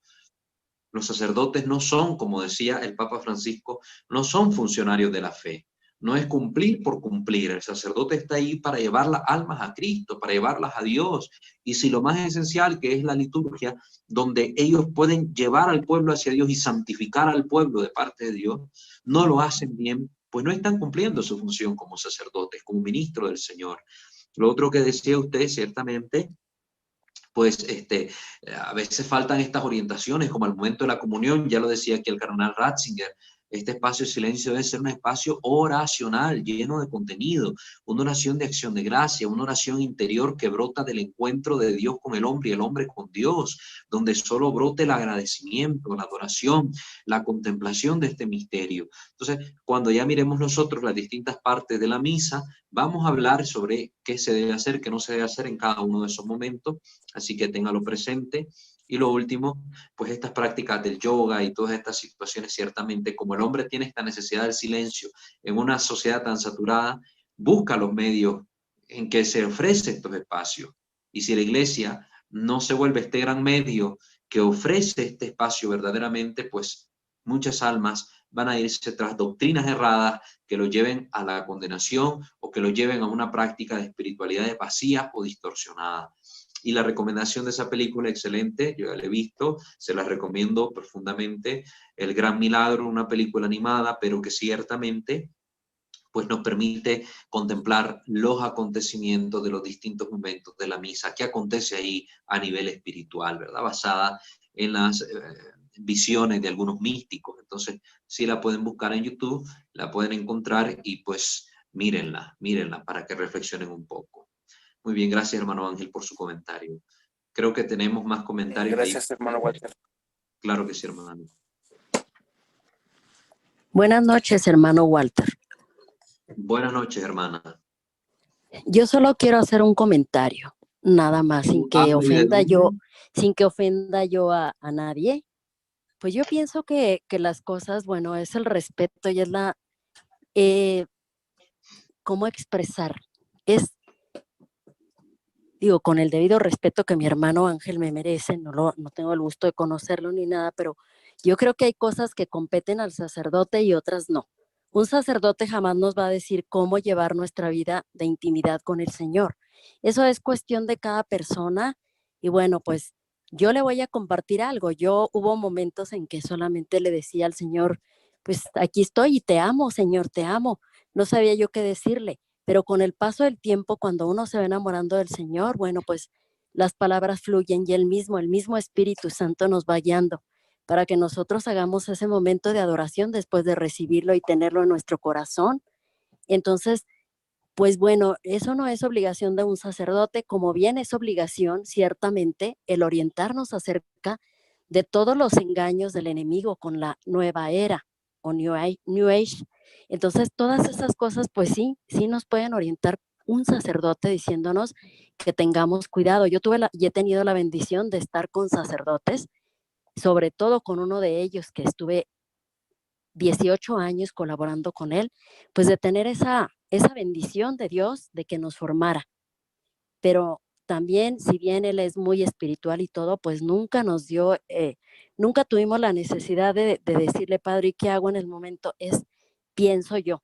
Los sacerdotes no son, como decía el Papa Francisco, no son funcionarios de la fe. No es cumplir por cumplir. El sacerdote está ahí para llevar las almas a Cristo, para llevarlas a Dios. Y si lo más esencial, que es la liturgia, donde ellos pueden llevar al pueblo hacia Dios y santificar al pueblo de parte de Dios, no lo hacen bien, pues no están cumpliendo su función como sacerdotes, como ministro del Señor. Lo otro que decía usted, ciertamente, pues a veces faltan estas orientaciones, como al momento de la comunión, ya lo decía aquí el cardenal Ratzinger, este espacio de silencio debe ser un espacio oracional, lleno de contenido, una oración de acción de gracia, una oración interior que brota del encuentro de Dios con el hombre y el hombre con Dios, donde solo brote el agradecimiento, la adoración, la contemplación de este misterio. Entonces, cuando ya miremos nosotros las distintas partes de la misa, vamos a hablar sobre qué se debe hacer, qué no se debe hacer en cada uno de esos momentos, así que téngalo presente. Y lo último, pues estas prácticas del yoga y todas estas situaciones, ciertamente, como el hombre tiene esta necesidad del silencio en una sociedad tan saturada, busca los medios en que se ofrece estos espacios. Y si la iglesia no se vuelve este gran medio que ofrece este espacio verdaderamente, pues muchas almas van a irse tras doctrinas erradas que lo lleven a la condenación o que lo lleven a una práctica de espiritualidades vacías o distorsionadas. Y la recomendación de esa película, excelente, yo ya la he visto, se la recomiendo profundamente. El Gran Milagro, una película animada, pero que ciertamente pues nos permite contemplar los acontecimientos de los distintos momentos de la misa, qué acontece ahí a nivel espiritual, ¿verdad? Basada en las visiones de algunos místicos. Entonces, si la pueden buscar en YouTube, la pueden encontrar y pues mírenla para que reflexionen un poco. Muy bien, gracias hermano Ángel por su comentario. Creo que tenemos más comentarios ahí. Gracias, hermano Walter. Claro que sí, hermano Ángel. Buenas noches, hermano Walter. Buenas noches, hermana. Yo solo quiero hacer un comentario, nada más, sin que ofenda yo a nadie. Pues yo pienso que las cosas, bueno, es el respeto y es cómo expresar. Digo, con el debido respeto que mi hermano Ángel me merece, no tengo el gusto de conocerlo ni nada, pero yo creo que hay cosas que competen al sacerdote y otras no. Un sacerdote jamás nos va a decir cómo llevar nuestra vida de intimidad con el Señor. Eso es cuestión de cada persona y bueno, pues yo le voy a compartir algo. Hubo momentos en que solamente le decía al Señor, pues aquí estoy y te amo, Señor, te amo. No sabía yo qué decirle. Pero con el paso del tiempo, cuando uno se va enamorando del Señor, bueno, pues las palabras fluyen y el mismo Espíritu Santo nos va guiando para que nosotros hagamos ese momento de adoración después de recibirlo y tenerlo en nuestro corazón. Entonces, pues bueno, eso no es obligación de un sacerdote, como bien es obligación, ciertamente, el orientarnos acerca de todos los engaños del enemigo con la nueva era o New Age. Entonces, todas esas cosas, pues sí nos pueden orientar un sacerdote diciéndonos que tengamos cuidado. Yo y he tenido la bendición de estar con sacerdotes, sobre todo con uno de ellos que estuve 18 años colaborando con él, pues de tener esa bendición de Dios de que nos formara. Pero también, si bien él es muy espiritual y todo, pues nunca nos dio, nunca tuvimos la necesidad de decirle, Padre, ¿y qué hago en el momento? Pienso yo,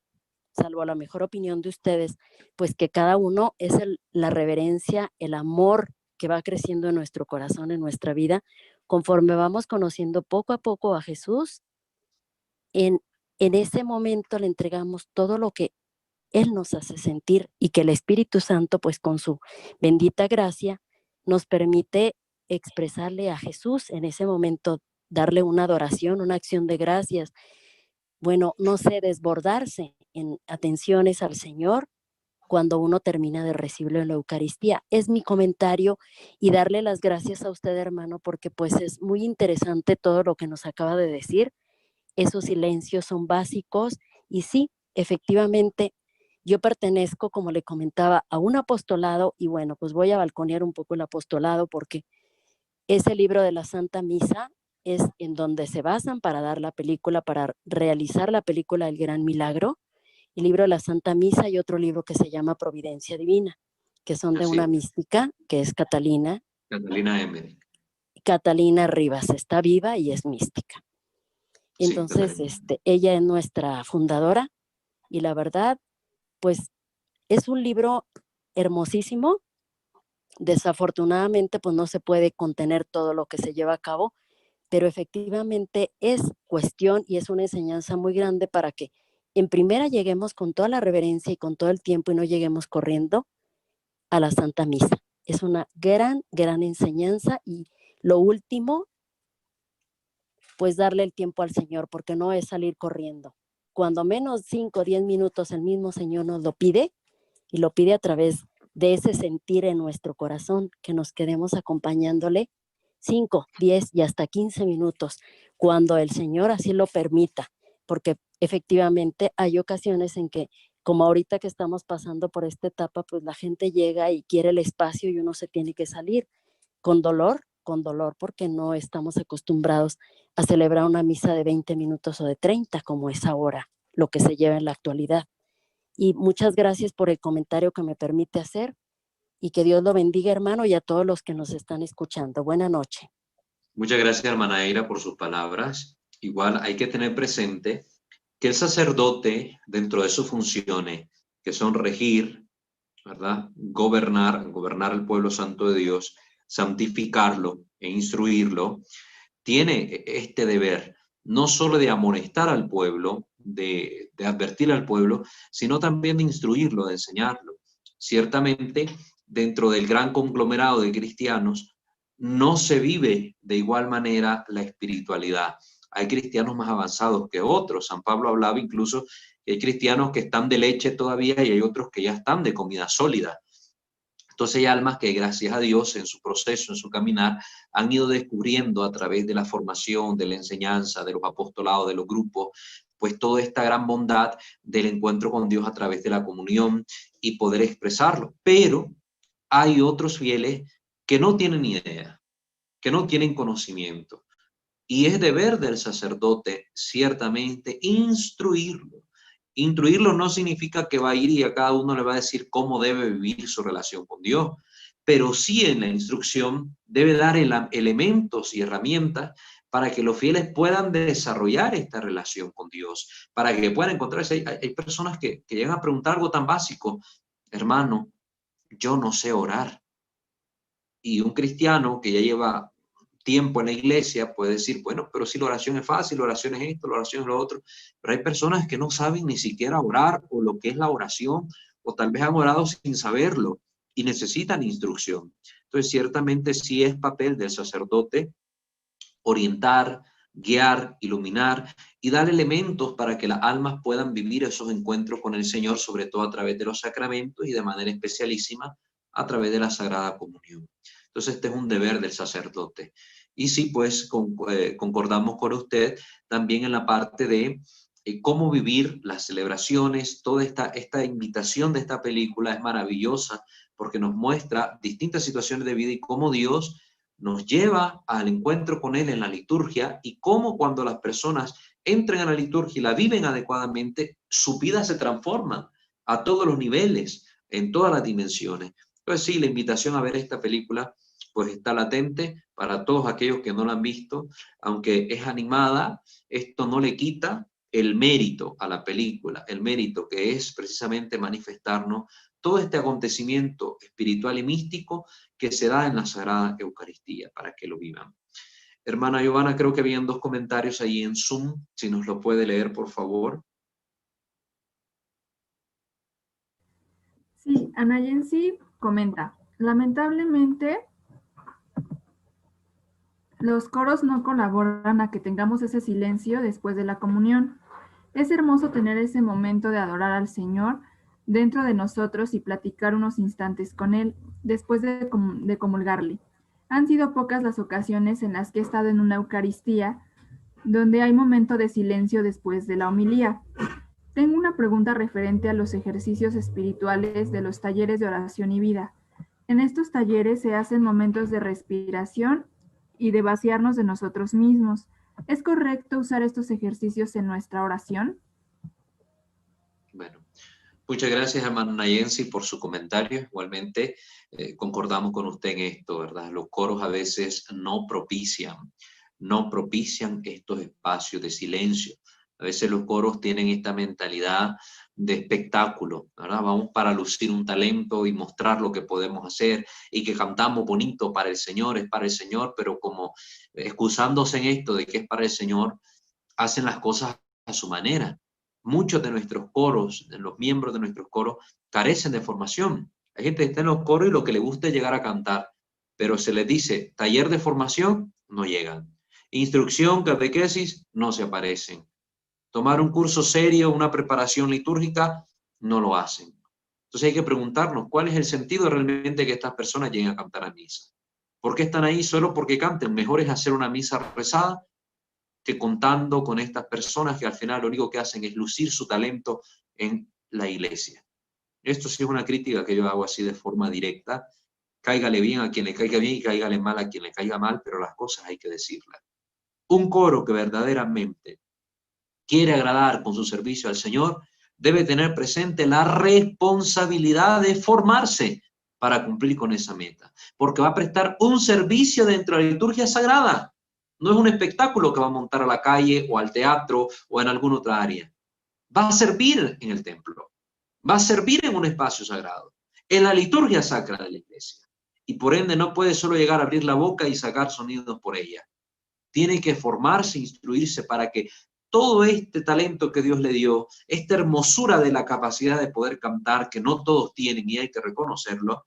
salvo a la mejor opinión de ustedes, pues que cada uno es la reverencia, el amor que va creciendo en nuestro corazón, en nuestra vida, conforme vamos conociendo poco a poco a Jesús. En ese momento le entregamos todo lo que Él nos hace sentir y que el Espíritu Santo, pues con su bendita gracia, nos permite expresarle a Jesús en ese momento, darle una adoración, una acción de gracias. Bueno, no sé, desbordarse en atenciones al Señor cuando uno termina de recibirlo en la Eucaristía. Es mi comentario y darle las gracias a usted, hermano, porque pues es muy interesante todo lo que nos acaba de decir. Esos silencios son básicos y sí, efectivamente, yo pertenezco, como le comentaba, a un apostolado y bueno, pues voy a balconear un poco el apostolado porque ese libro de la Santa Misa es en donde se basan para dar la película, para realizar la película El Gran Milagro, el libro de la Santa Misa y otro libro que se llama Providencia Divina, que son de Así una es, mística, que es Catalina. Catalina Emery. Catalina Rivas está viva y es mística. Sí, Entonces, Catalina. ella es nuestra fundadora y la verdad, pues es un libro hermosísimo. Desafortunadamente, pues no se puede contener todo lo que se lleva a cabo, pero efectivamente es cuestión y es una enseñanza muy grande para que en primera lleguemos con toda la reverencia y con todo el tiempo y no lleguemos corriendo a la Santa Misa. Es una gran, gran enseñanza y lo último, pues darle el tiempo al Señor, porque no es salir corriendo. Cuando menos 5 o 10 minutos el mismo Señor nos lo pide y lo pide a través de ese sentir en nuestro corazón, que nos quedemos acompañándole 5, 10 y hasta 15 minutos, cuando el Señor así lo permita, porque efectivamente hay ocasiones en que, como ahorita que estamos pasando por esta etapa, pues la gente llega y quiere el espacio y uno se tiene que salir con dolor, porque no estamos acostumbrados a celebrar una misa de 20 minutos o de 30, como es ahora, lo que se lleva en la actualidad. Y muchas gracias por el comentario que me permite hacer y que Dios lo bendiga, hermano, y a todos los que nos están escuchando. Buena noche. Muchas gracias, hermana Eira, por sus palabras. Igual hay que tener presente que el sacerdote, dentro de sus funciones, que son regir, ¿verdad? Gobernar al pueblo santo de Dios, santificarlo e instruirlo, tiene este deber, no solo de amonestar al pueblo, de advertir al pueblo, sino también de instruirlo, de enseñarlo. Ciertamente, dentro del gran conglomerado de cristianos, no se vive de igual manera la espiritualidad. Hay cristianos más avanzados que otros. San Pablo hablaba incluso que hay cristianos que están de leche todavía y hay otros que ya están de comida sólida. Entonces hay almas que gracias a Dios en su proceso, en su caminar, han ido descubriendo a través de la formación, de la enseñanza, de los apostolados, de los grupos, pues toda esta gran bondad del encuentro con Dios a través de la comunión y poder expresarlo. Pero hay otros fieles que no tienen idea, que no tienen conocimiento. Y es deber del sacerdote, ciertamente, instruirlo. Instruirlo no significa que va a ir y a cada uno le va a decir cómo debe vivir su relación con Dios, pero sí en la instrucción debe dar elementos y herramientas para que los fieles puedan desarrollar esta relación con Dios, para que puedan encontrarse. Hay personas que llegan a preguntar algo tan básico, hermano, yo no sé orar. Y un cristiano que ya lleva tiempo en la iglesia puede decir, bueno, pero si la oración es fácil, la oración es esto, la oración es lo otro, pero hay personas que no saben ni siquiera orar o lo que es la oración, o tal vez han orado sin saberlo y necesitan instrucción. Entonces, ciertamente sí es papel del sacerdote orientar, guiar, iluminar y dar elementos para que las almas puedan vivir esos encuentros con el Señor, sobre todo a través de los sacramentos y de manera especialísima a través de la Sagrada Comunión. Entonces, este es un deber del sacerdote. Y sí, pues concordamos con usted también en la parte de cómo vivir las celebraciones. Toda esta invitación de esta película es maravillosa porque nos muestra distintas situaciones de vida y cómo Dios nos lleva al encuentro con Él en la liturgia y cómo cuando las personas entran a la liturgia y la viven adecuadamente, su vida se transforma a todos los niveles, en todas las dimensiones. Entonces sí, la invitación a ver esta película pues está latente para todos aquellos que no la han visto, aunque es animada, esto no le quita el mérito a la película, el mérito que es precisamente manifestarnos todo este acontecimiento espiritual y místico que se da en la Sagrada Eucaristía, para que lo vivan. Hermana Giovanna, creo que habían 2 comentarios ahí en Zoom, si nos lo puede leer, por favor. Ana Yensi comenta, lamentablemente los coros no colaboran a que tengamos ese silencio después de la comunión. Es hermoso tener ese momento de adorar al Señor dentro de nosotros y platicar unos instantes con Él después de comulgarle. Han sido pocas las ocasiones en las que he estado en una Eucaristía donde hay momento de silencio después de la homilía. Tengo una pregunta referente a los ejercicios espirituales de los talleres de oración y vida. En estos talleres se hacen momentos de respiración y de vaciarnos de nosotros mismos. ¿Es correcto usar estos ejercicios en nuestra oración? Bueno, muchas gracias, hermano Nayensi, por su comentario. Igualmente, concordamos con usted en esto, ¿verdad? Los coros a veces no propician estos espacios de silencio. A veces los coros tienen esta mentalidad de espectáculo, ¿verdad? Vamos para lucir un talento y mostrar lo que podemos hacer y que cantamos bonito para el Señor, es para el Señor, pero como excusándose en esto de que es para el Señor, hacen las cosas a su manera. Muchos de nuestros coros, de los miembros de nuestros coros, carecen de formación. Hay gente que está en los coros y lo que le gusta es llegar a cantar, pero se les dice taller de formación, no llegan. Instrucción, catequesis, no se aparecen. Tomar un curso serio, una preparación litúrgica, no lo hacen. Entonces hay que preguntarnos cuál es el sentido realmente que estas personas lleguen a cantar a misa. ¿Por qué están ahí solo porque canten? Mejor es hacer una misa rezada que contando con estas personas que al final lo único que hacen es lucir su talento en la iglesia. Esto sí es una crítica que yo hago así de forma directa. Cáigale bien a quien le caiga bien y cáigale mal a quien le caiga mal, pero las cosas hay que decirlas. Un coro que verdaderamente quiere agradar con su servicio al Señor, debe tener presente la responsabilidad de formarse para cumplir con esa meta, porque va a prestar un servicio dentro de la liturgia sagrada. No es un espectáculo que va a montar a la calle o al teatro o en alguna otra área. Va a servir en el templo, va a servir en un espacio sagrado, en la liturgia sacra de la iglesia. Y por ende no puede solo llegar a abrir la boca y sacar sonidos por ella. Tiene que formarse, instruirse para que todo este talento que Dios le dio, esta hermosura de la capacidad de poder cantar, que no todos tienen y hay que reconocerlo,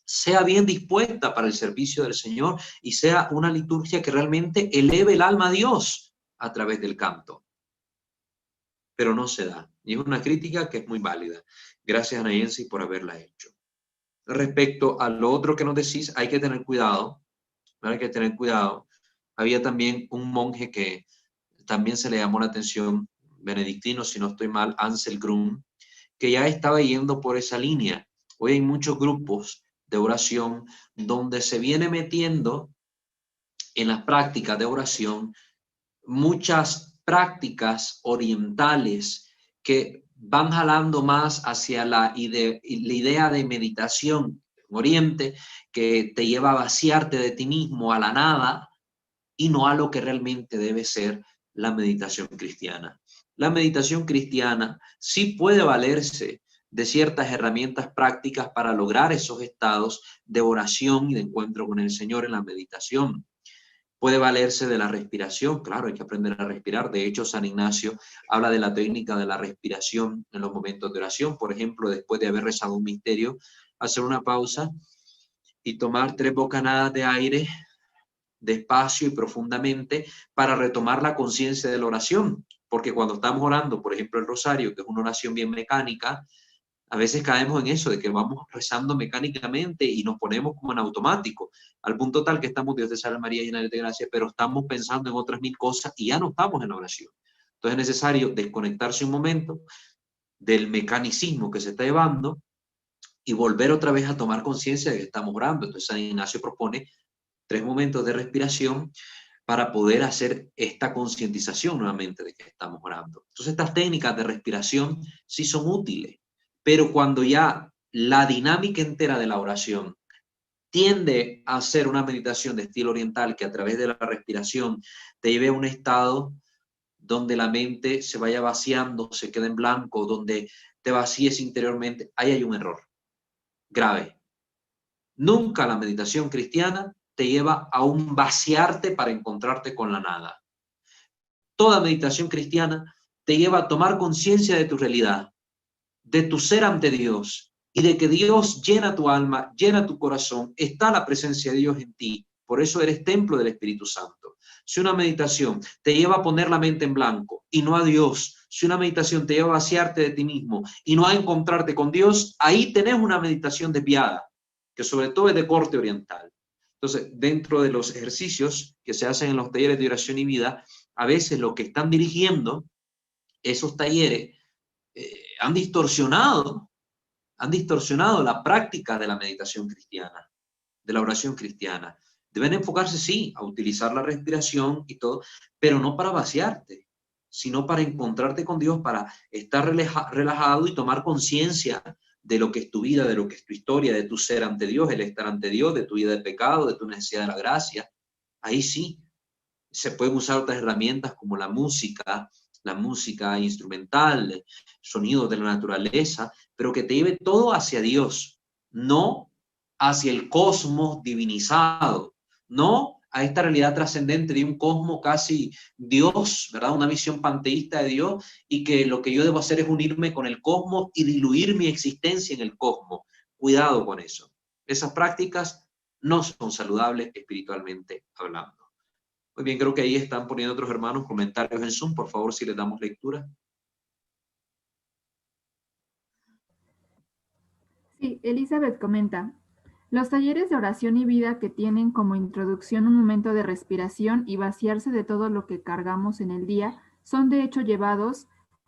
sea bien dispuesta para el servicio del Señor y sea una liturgia que realmente eleve el alma a Dios a través del canto. Pero no se da. Y es una crítica que es muy válida. Gracias, Anayensi, por haberla hecho. Respecto a lo otro que nos decís, hay que tener cuidado. Hay que tener cuidado. Había también un monje que también se le llamó la atención, benedictino, si no estoy mal, Ansel Grum, que ya estaba yendo por esa línea. Hoy hay muchos grupos de oración donde se viene metiendo en las prácticas de oración muchas prácticas orientales que van jalando más hacia la idea de meditación en Oriente, que te lleva a vaciarte de ti mismo a la nada y no a lo que realmente debe ser la meditación cristiana. La meditación cristiana sí puede valerse de ciertas herramientas prácticas para lograr esos estados de oración y de encuentro con el Señor en la meditación. Puede valerse de la respiración, claro, hay que aprender a respirar. De hecho, San Ignacio habla de la técnica de la respiración en los momentos de oración. Por ejemplo, después de haber rezado un misterio, hacer una pausa y tomar 3 bocanadas de aire despacio y profundamente para retomar la conciencia de la oración, porque cuando estamos orando, por ejemplo, el rosario, que es una oración bien mecánica, a veces caemos en eso, de que vamos rezando mecánicamente y nos ponemos como en automático, al punto tal que estamos, Dios te salve María, llena de gracia, pero estamos pensando en otras 1000 cosas y ya no estamos en la oración. Entonces es necesario desconectarse un momento del mecanicismo que se está llevando y volver otra vez a tomar conciencia de que estamos orando. Entonces San Ignacio propone 3 momentos de respiración para poder hacer esta concientización nuevamente de que estamos orando. Entonces estas técnicas de respiración sí son útiles, pero cuando ya la dinámica entera de la oración tiende a ser una meditación de estilo oriental que a través de la respiración te lleve a un estado donde la mente se vaya vaciando, se quede en blanco, donde te vacíes interiormente, ahí hay un error grave. Nunca la meditación cristiana te lleva a un vaciarte para encontrarte con la nada. Toda meditación cristiana te lleva a tomar conciencia de tu realidad, de tu ser ante Dios, y de que Dios llena tu alma, llena tu corazón, está la presencia de Dios en ti. Por eso eres templo del Espíritu Santo. Si una meditación te lleva a poner la mente en blanco y no a Dios, si una meditación te lleva a vaciarte de ti mismo y no a encontrarte con Dios, ahí tenés una meditación desviada, que sobre todo es de corte oriental. Entonces, dentro de los ejercicios que se hacen en los talleres de oración y vida, a veces lo que están dirigiendo esos talleres han distorsionado la práctica de la meditación cristiana, de la oración cristiana. Deben enfocarse, sí, a utilizar la respiración y todo, pero no para vaciarte, sino para encontrarte con Dios, para estar relajado y tomar conciencia de lo que es tu vida, de lo que es tu historia, de tu ser ante Dios, el estar ante Dios, de tu vida de pecado, de tu necesidad de la gracia. Ahí sí, se pueden usar otras herramientas como la música instrumental, sonidos de la naturaleza, pero que te lleve todo hacia Dios, no hacia el cosmos divinizado, no a esta realidad trascendente de un cosmos casi Dios, ¿verdad? Una visión panteísta de Dios, y que lo que yo debo hacer es unirme con el cosmos y diluir mi existencia en el cosmos. Cuidado con eso. Esas prácticas no son saludables espiritualmente hablando. Muy bien, creo que ahí están poniendo otros hermanos comentarios en Zoom. Por favor, si les damos lectura. Sí, Elizabeth comenta, los talleres de oración y vida que tienen como introducción un momento de respiración y vaciarse de todo lo que cargamos en el día son de hecho llevados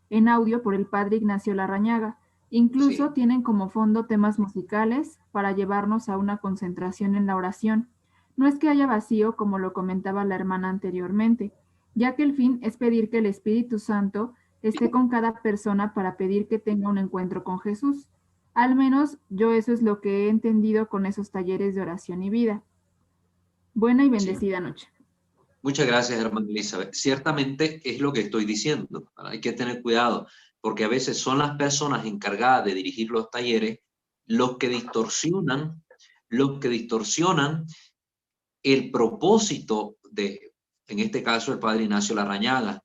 en audio por el padre Ignacio Larrañaga. Incluso Sí. tienen como fondo temas musicales para llevarnos a una concentración en la oración. No es que haya vacío, como lo comentaba la hermana anteriormente, ya que el fin es pedir que el Espíritu Santo esté con cada persona para pedir que tenga un encuentro con Jesús. Al menos yo eso es lo que he entendido con esos talleres de oración y vida. Buena y Sí. bendecida noche. Muchas gracias, hermana Elizabeth. Ciertamente es lo que estoy diciendo. Hay que tener cuidado, porque a veces son las personas encargadas de dirigir los talleres los que distorsionan el propósito de, en este caso, el padre Ignacio Larrañaga,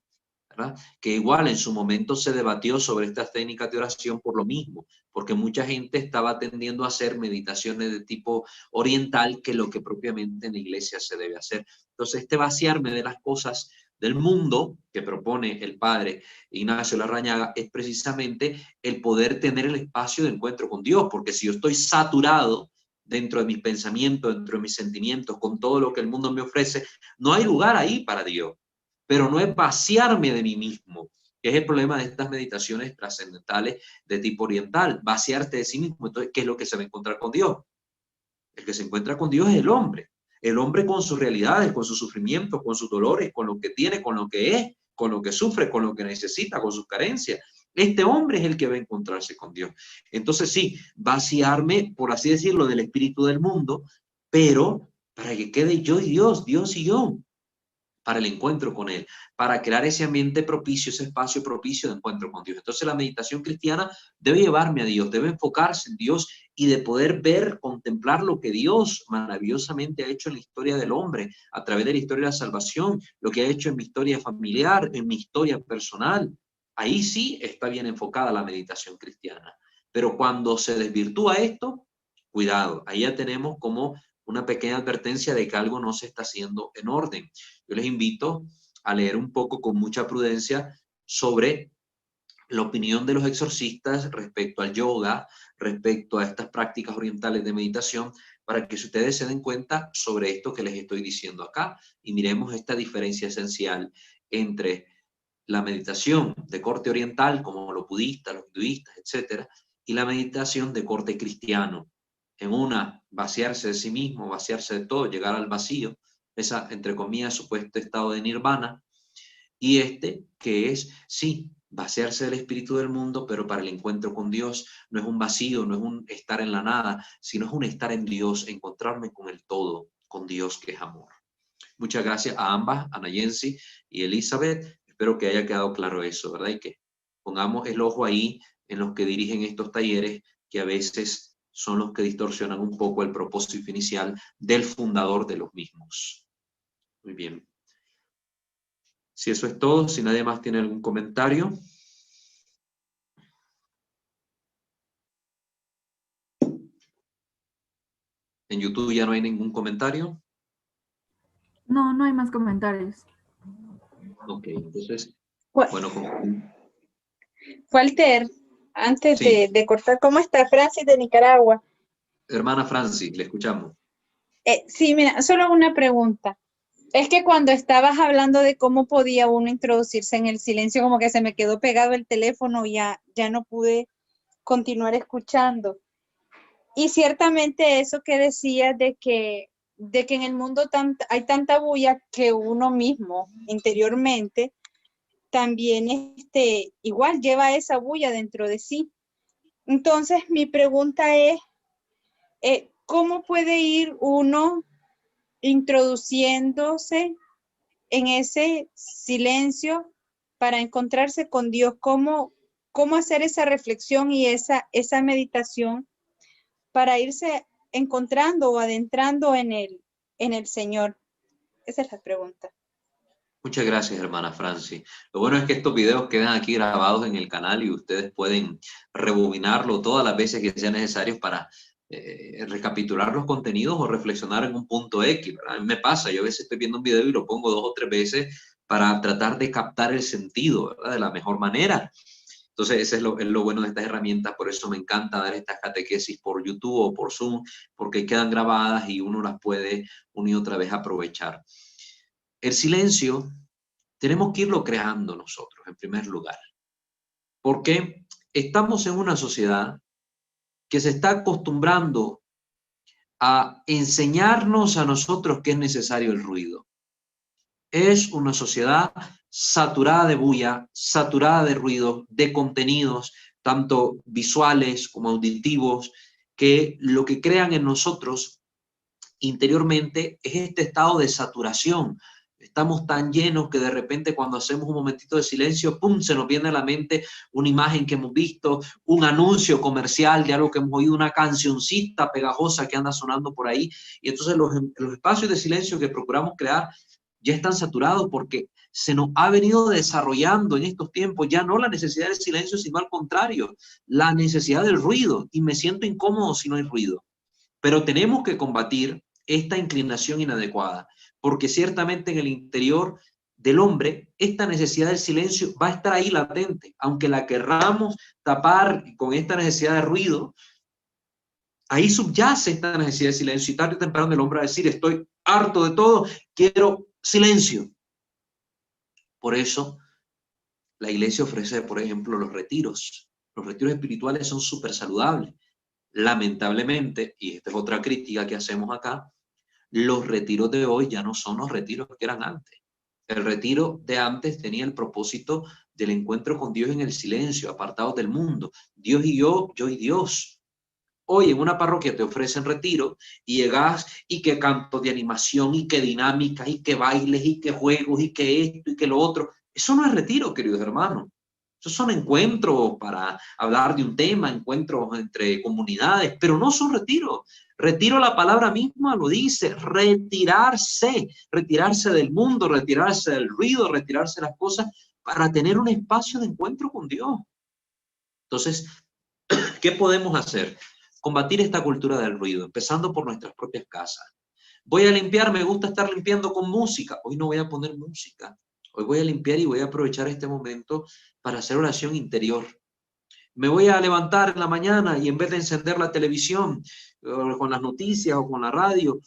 ¿verdad? Que igual en su momento se debatió sobre estas técnicas de oración por lo mismo, porque mucha gente estaba tendiendo a hacer meditaciones de tipo oriental, que lo que propiamente en la iglesia se debe hacer. Entonces, este vaciarme de las cosas del mundo que propone el padre Ignacio Larrañaga es precisamente el poder tener el espacio de encuentro con Dios, porque si yo estoy saturado dentro de mis pensamientos, dentro de mis sentimientos, con todo lo que el mundo me ofrece, no hay lugar ahí para Dios. Pero no es vaciarme de mí mismo, que es el problema de estas meditaciones trascendentales de tipo oriental, vaciarte de sí mismo. Entonces, ¿qué es lo que se va a encontrar con Dios? El que se encuentra con Dios es el hombre con sus realidades, con sus sufrimientos, con sus dolores, con lo que tiene, con lo que es, con lo que sufre, con lo que necesita, con sus carencias. Este hombre es el que va a encontrarse con Dios. Entonces sí, vaciarme, por así decirlo, del espíritu del mundo, pero para que quede yo y Dios, Dios y yo, para el encuentro con Él, para crear ese ambiente propicio, ese espacio propicio de encuentro con Dios. Entonces la meditación cristiana debe llevarme a Dios, debe enfocarse en Dios y de poder ver, contemplar lo que Dios maravillosamente ha hecho en la historia del hombre, a través de la historia de la salvación, lo que ha hecho en mi historia familiar, en mi historia personal. Ahí sí está bien enfocada la meditación cristiana. Pero cuando se desvirtúa esto, cuidado, ahí ya tenemos como una pequeña advertencia de que algo no se está haciendo en orden. Yo les invito a leer un poco con mucha prudencia sobre la opinión de los exorcistas respecto al yoga, respecto a estas prácticas orientales de meditación, para que ustedes se den cuenta sobre esto que les estoy diciendo acá y miremos esta diferencia esencial entre la meditación de corte oriental, como los budistas, los hinduistas, etcétera, y la meditación de corte cristiano. En una, vaciarse de sí mismo, vaciarse de todo, llegar al vacío, esa, entre comillas, supuesto estado de nirvana, y este, que es, sí, vaciarse del espíritu del mundo, pero para el encuentro con Dios no es un vacío, no es un estar en la nada, sino es un estar en Dios, encontrarme con el todo, con Dios que es amor. Muchas gracias a ambas, Ana Yensi y Elizabeth. Espero que haya quedado claro eso, ¿verdad? Y que pongamos el ojo ahí en los que dirigen estos talleres, que a veces son los que distorsionan un poco el propósito inicial del fundador de los mismos. Muy bien. Si eso es todo, si nadie más tiene algún comentario. En YouTube ya no hay ningún comentario. No, no hay más comentarios. Ok, entonces, Wa- bueno, Walter, antes sí, de cortar, ¿cómo está Francis de Nicaragua? hermana Francis, le escuchamos. Sí, mira, solo una pregunta. Es que cuando estabas hablando de cómo podía uno introducirse en el silencio, como que se me quedó pegado el teléfono y ya no pude continuar escuchando. Y ciertamente eso que decías de que en el mundo hay tanta bulla que uno mismo interiormente también igual lleva esa bulla dentro de sí. Entonces, mi pregunta es, ¿cómo puede ir uno introduciéndose en ese silencio para encontrarse con Dios? ¿Cómo hacer esa reflexión y esa meditación para irse encontrando o adentrando en el Señor? Esa es la pregunta. Muchas gracias, hermana Francis. Lo bueno es que estos videos quedan aquí grabados en el canal y ustedes pueden rebobinarlo todas las veces que sean necesarios para recapitular los contenidos o reflexionar en un punto X, ¿verdad? A mí me pasa, yo a veces estoy viendo un video y lo pongo 2 o 3 veces para tratar de captar el sentido, ¿verdad? De la mejor manera. Entonces, ese es lo bueno de estas herramientas, por eso me encanta dar estas catequesis por YouTube o por Zoom, porque quedan grabadas y uno las puede una y otra vez aprovechar. El silencio tenemos que irlo creando nosotros, en primer lugar, porque estamos en una sociedad que se está acostumbrando a enseñarnos a nosotros que es necesario el ruido. Es una sociedad saturada de bulla, saturada de ruido, de contenidos, tanto visuales como auditivos, que lo que crean en nosotros interiormente es este estado de saturación. Estamos tan llenos que de repente cuando hacemos un momentito de silencio, ¡pum!, se nos viene a la mente una imagen que hemos visto, un anuncio comercial de algo que hemos oído, una cancioncita pegajosa que anda sonando por ahí. Y entonces los espacios de silencio que procuramos crear ya están saturados porque se nos ha venido desarrollando en estos tiempos ya no la necesidad del silencio, sino al contrario, la necesidad del ruido. Y me siento incómodo si no hay ruido. Pero tenemos que combatir esta inclinación inadecuada, porque ciertamente en el interior del hombre esta necesidad del silencio va a estar ahí latente, aunque la querramos tapar con esta necesidad de ruido, ahí subyace esta necesidad de silencio y tarde o temprano el hombre va a decir, estoy harto de todo, quiero silencio. Por eso la iglesia ofrece, por ejemplo, los retiros. Los retiros espirituales son súper saludables. Lamentablemente, y esta es otra crítica que hacemos acá, los retiros de hoy ya no son los retiros que eran antes. El retiro de antes tenía el propósito del encuentro con Dios en el silencio, apartados del mundo. Dios y yo y Dios. Hoy en una parroquia te ofrecen retiro y llegas y que canto de animación y que dinámica y que bailes y que juegos y que esto y que lo otro. Eso no es retiro, queridos hermanos. Esos son encuentros para hablar de un tema, encuentros entre comunidades, pero no son retiros. Retiro, la palabra misma lo dice, retirarse, retirarse del mundo, retirarse del ruido, retirarse de las cosas para tener un espacio de encuentro con Dios. Entonces, ¿qué podemos hacer? Combatir esta cultura del ruido, empezando por nuestras propias casas. Voy a limpiar, me gusta estar limpiando con música. Hoy no voy a poner música. Hoy voy a limpiar y voy a aprovechar este momento para hacer oración interior. Me voy a levantar en la mañana y en vez de encender la televisión con las noticias o con la radio,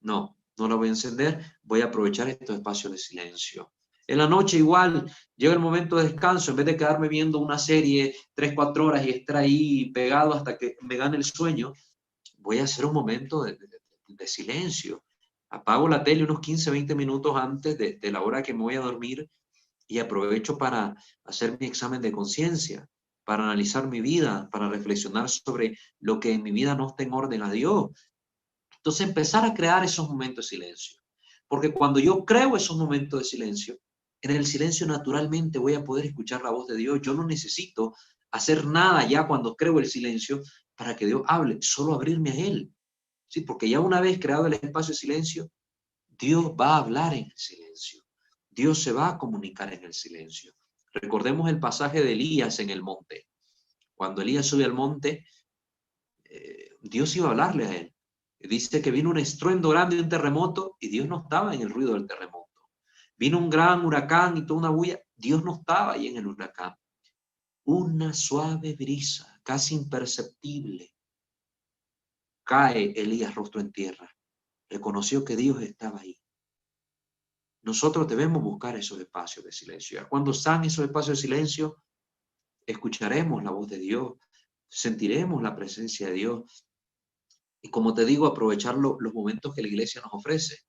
no la voy a encender, voy a aprovechar estos espacios de silencio. En la noche igual, llega el momento de descanso, en vez de quedarme viendo una serie 3, 4 horas y estar ahí pegado hasta que me gane el sueño, voy a hacer un momento de silencio. Apago la tele unos 15, 20 minutos antes de la hora que me voy a dormir y aprovecho para hacer mi examen de conciencia, para analizar mi vida, para reflexionar sobre lo que en mi vida no está en orden a Dios. Entonces empezar a crear esos momentos de silencio. Porque cuando yo creo esos momentos de silencio, en el silencio naturalmente voy a poder escuchar la voz de Dios. Yo no necesito hacer nada ya cuando creo el silencio para que Dios hable, solo abrirme a Él. ¿Sí? Porque ya una vez creado el espacio de silencio, Dios va a hablar en el silencio. Dios se va a comunicar en el silencio. Recordemos el pasaje de Elías en el monte. Cuando Elías sube al monte, Dios iba a hablarle a él. Dice que vino un estruendo grande de un terremoto y Dios no estaba en el ruido del terremoto. Vino un gran huracán y toda una bulla, Dios no estaba ahí en el huracán. Una suave brisa, casi imperceptible. Cae Elías rostro en tierra. Reconoció que Dios estaba ahí. Nosotros debemos buscar esos espacios de silencio. Cuando están esos espacios de silencio, escucharemos la voz de Dios, sentiremos la presencia de Dios. Y como te digo, aprovechar los momentos que la iglesia nos ofrece.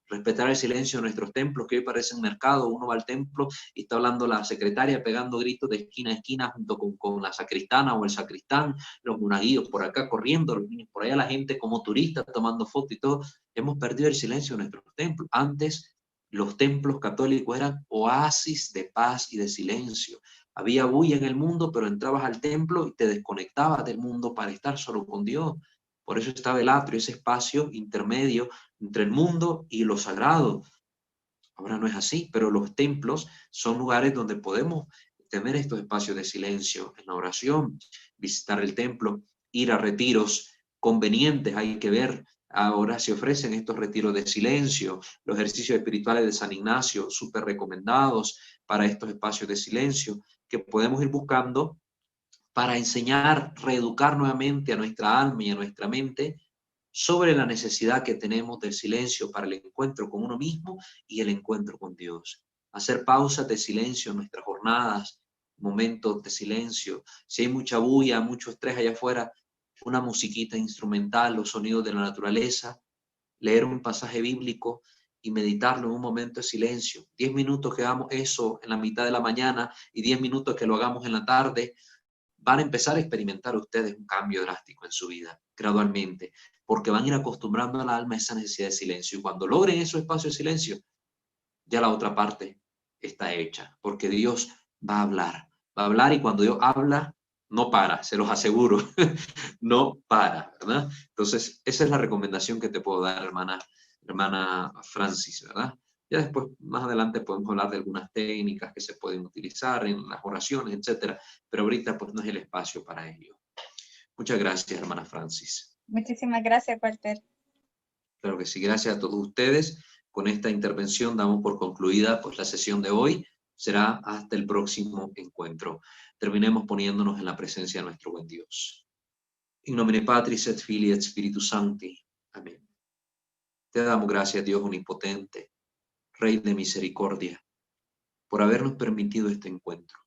Respetar el silencio en nuestros templos, que hoy parecen mercado. Uno va al templo y está hablando la secretaria, pegando gritos de esquina a esquina junto con la sacristana o el sacristán, los monaguillos por acá corriendo, los niños por allá, la gente como turista tomando fotos y todo. Hemos perdido el silencio en nuestros templos. Antes, los templos católicos eran oasis de paz y de silencio. Había bulla en el mundo, pero entrabas al templo y te desconectabas del mundo para estar solo con Dios. Por eso estaba el atrio, ese espacio intermedio entre el mundo y lo sagrado. Ahora no es así, pero los templos son lugares donde podemos tener estos espacios de silencio en la oración, visitar el templo, ir a retiros convenientes. Hay que ver, ahora se ofrecen estos retiros de silencio, los ejercicios espirituales de San Ignacio, súper recomendados para estos espacios de silencio, que podemos ir buscando para enseñar, reeducar nuevamente a nuestra alma y a nuestra mente sobre la necesidad que tenemos del silencio para el encuentro con uno mismo y el encuentro con Dios. Hacer pausas de silencio en nuestras jornadas, momentos de silencio. Si hay mucha bulla, mucho estrés allá afuera, una musiquita instrumental, los sonidos de la naturaleza, leer un pasaje bíblico y meditarlo en un momento de silencio. 10 minutos que hagamos eso en la mitad de la mañana y 10 minutos que lo hagamos en la tarde, van a empezar a experimentar ustedes un cambio drástico en su vida, gradualmente, porque van a ir acostumbrando al alma a esa necesidad de silencio. Y cuando logren esos espacios de silencio, ya la otra parte está hecha, porque Dios va a hablar y cuando Dios habla, no para, se los aseguro, no para, ¿verdad? Entonces, esa es la recomendación que te puedo dar, hermana Francis, ¿verdad? Ya después, más adelante, podemos hablar de algunas técnicas que se pueden utilizar en las oraciones, etcétera, pero ahorita pues no es el espacio para ello. Muchas gracias, hermana Francis. Muchísimas gracias, Walter. Claro que sí, gracias a todos ustedes. Con esta intervención damos por concluida pues la sesión de hoy. Será hasta el próximo encuentro. Terminemos poniéndonos en la presencia de nuestro buen Dios. In nomine Patris et Filii et Spiritus Sancti. Amén. Te damos gracias, Dios omnipotente, Rey de misericordia, por habernos permitido este encuentro,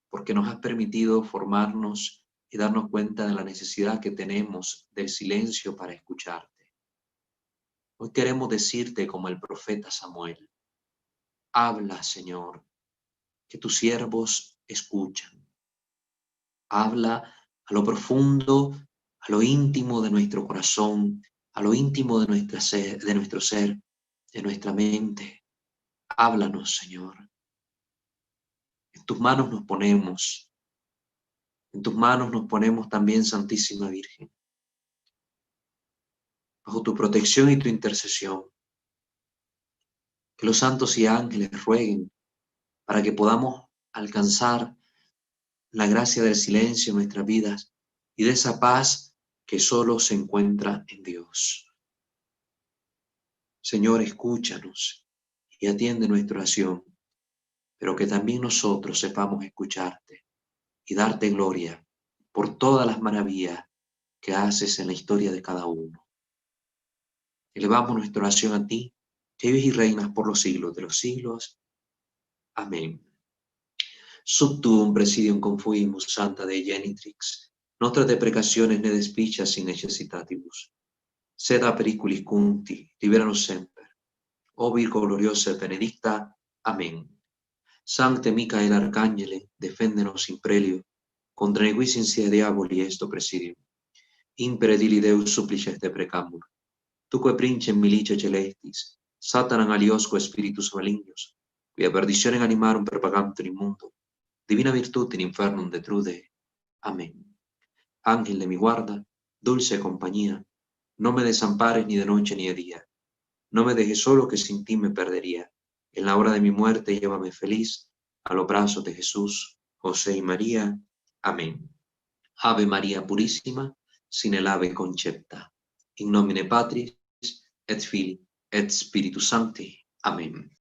porque nos has permitido formarnos y darnos cuenta de la necesidad que tenemos del silencio para escucharte. Hoy queremos decirte como el profeta Samuel, habla, Señor, que tus siervos escuchan. Habla a lo profundo, a lo íntimo de nuestro corazón, a lo íntimo de nuestro ser, de nuestra mente. Háblanos, Señor. En tus manos nos ponemos. En tus manos nos ponemos también, Santísima Virgen. Bajo tu protección y tu intercesión. Que los santos y ángeles rueguen para que podamos alcanzar la gracia del silencio en nuestras vidas y de esa paz que solo se encuentra en Dios. Señor, escúchanos y atiende nuestra oración, pero que también nosotros sepamos escucharte y darte gloria por todas las maravillas que haces en la historia de cada uno. Elevamos nuestra oración a ti, que vives y reinas por los siglos de los siglos. Amén. Sub tuum presidium confuimus, Santa Dei Genitrix, nostra deprecationes ne despicias in necessitatibus. Sed a periculis cunti, liberanos semper. O Virgo gloriosa e benedicta. Amén. Sancte Micael Arcángele, defendenos in prelio, contra nequis insia diaboli esto presidium. Impere dili Deus supplices te precamur. Tuque princem milice celestis, Satanam aliosque spiritus malignos, quia perditionem animarum propagantur in mundo, divina virtut in infernum detrude. Amén. Ángel de mi guarda, dulce compañía, no me desampares ni de noche ni de día. No me dejes solo, que sin ti me perdería. En la hora de mi muerte llévame feliz a los brazos de Jesús, José y María. Amén. Ave María Purísima, sin el ave concepta. In nomine Patris, et Filii, et Spiritus Sancti. Amén.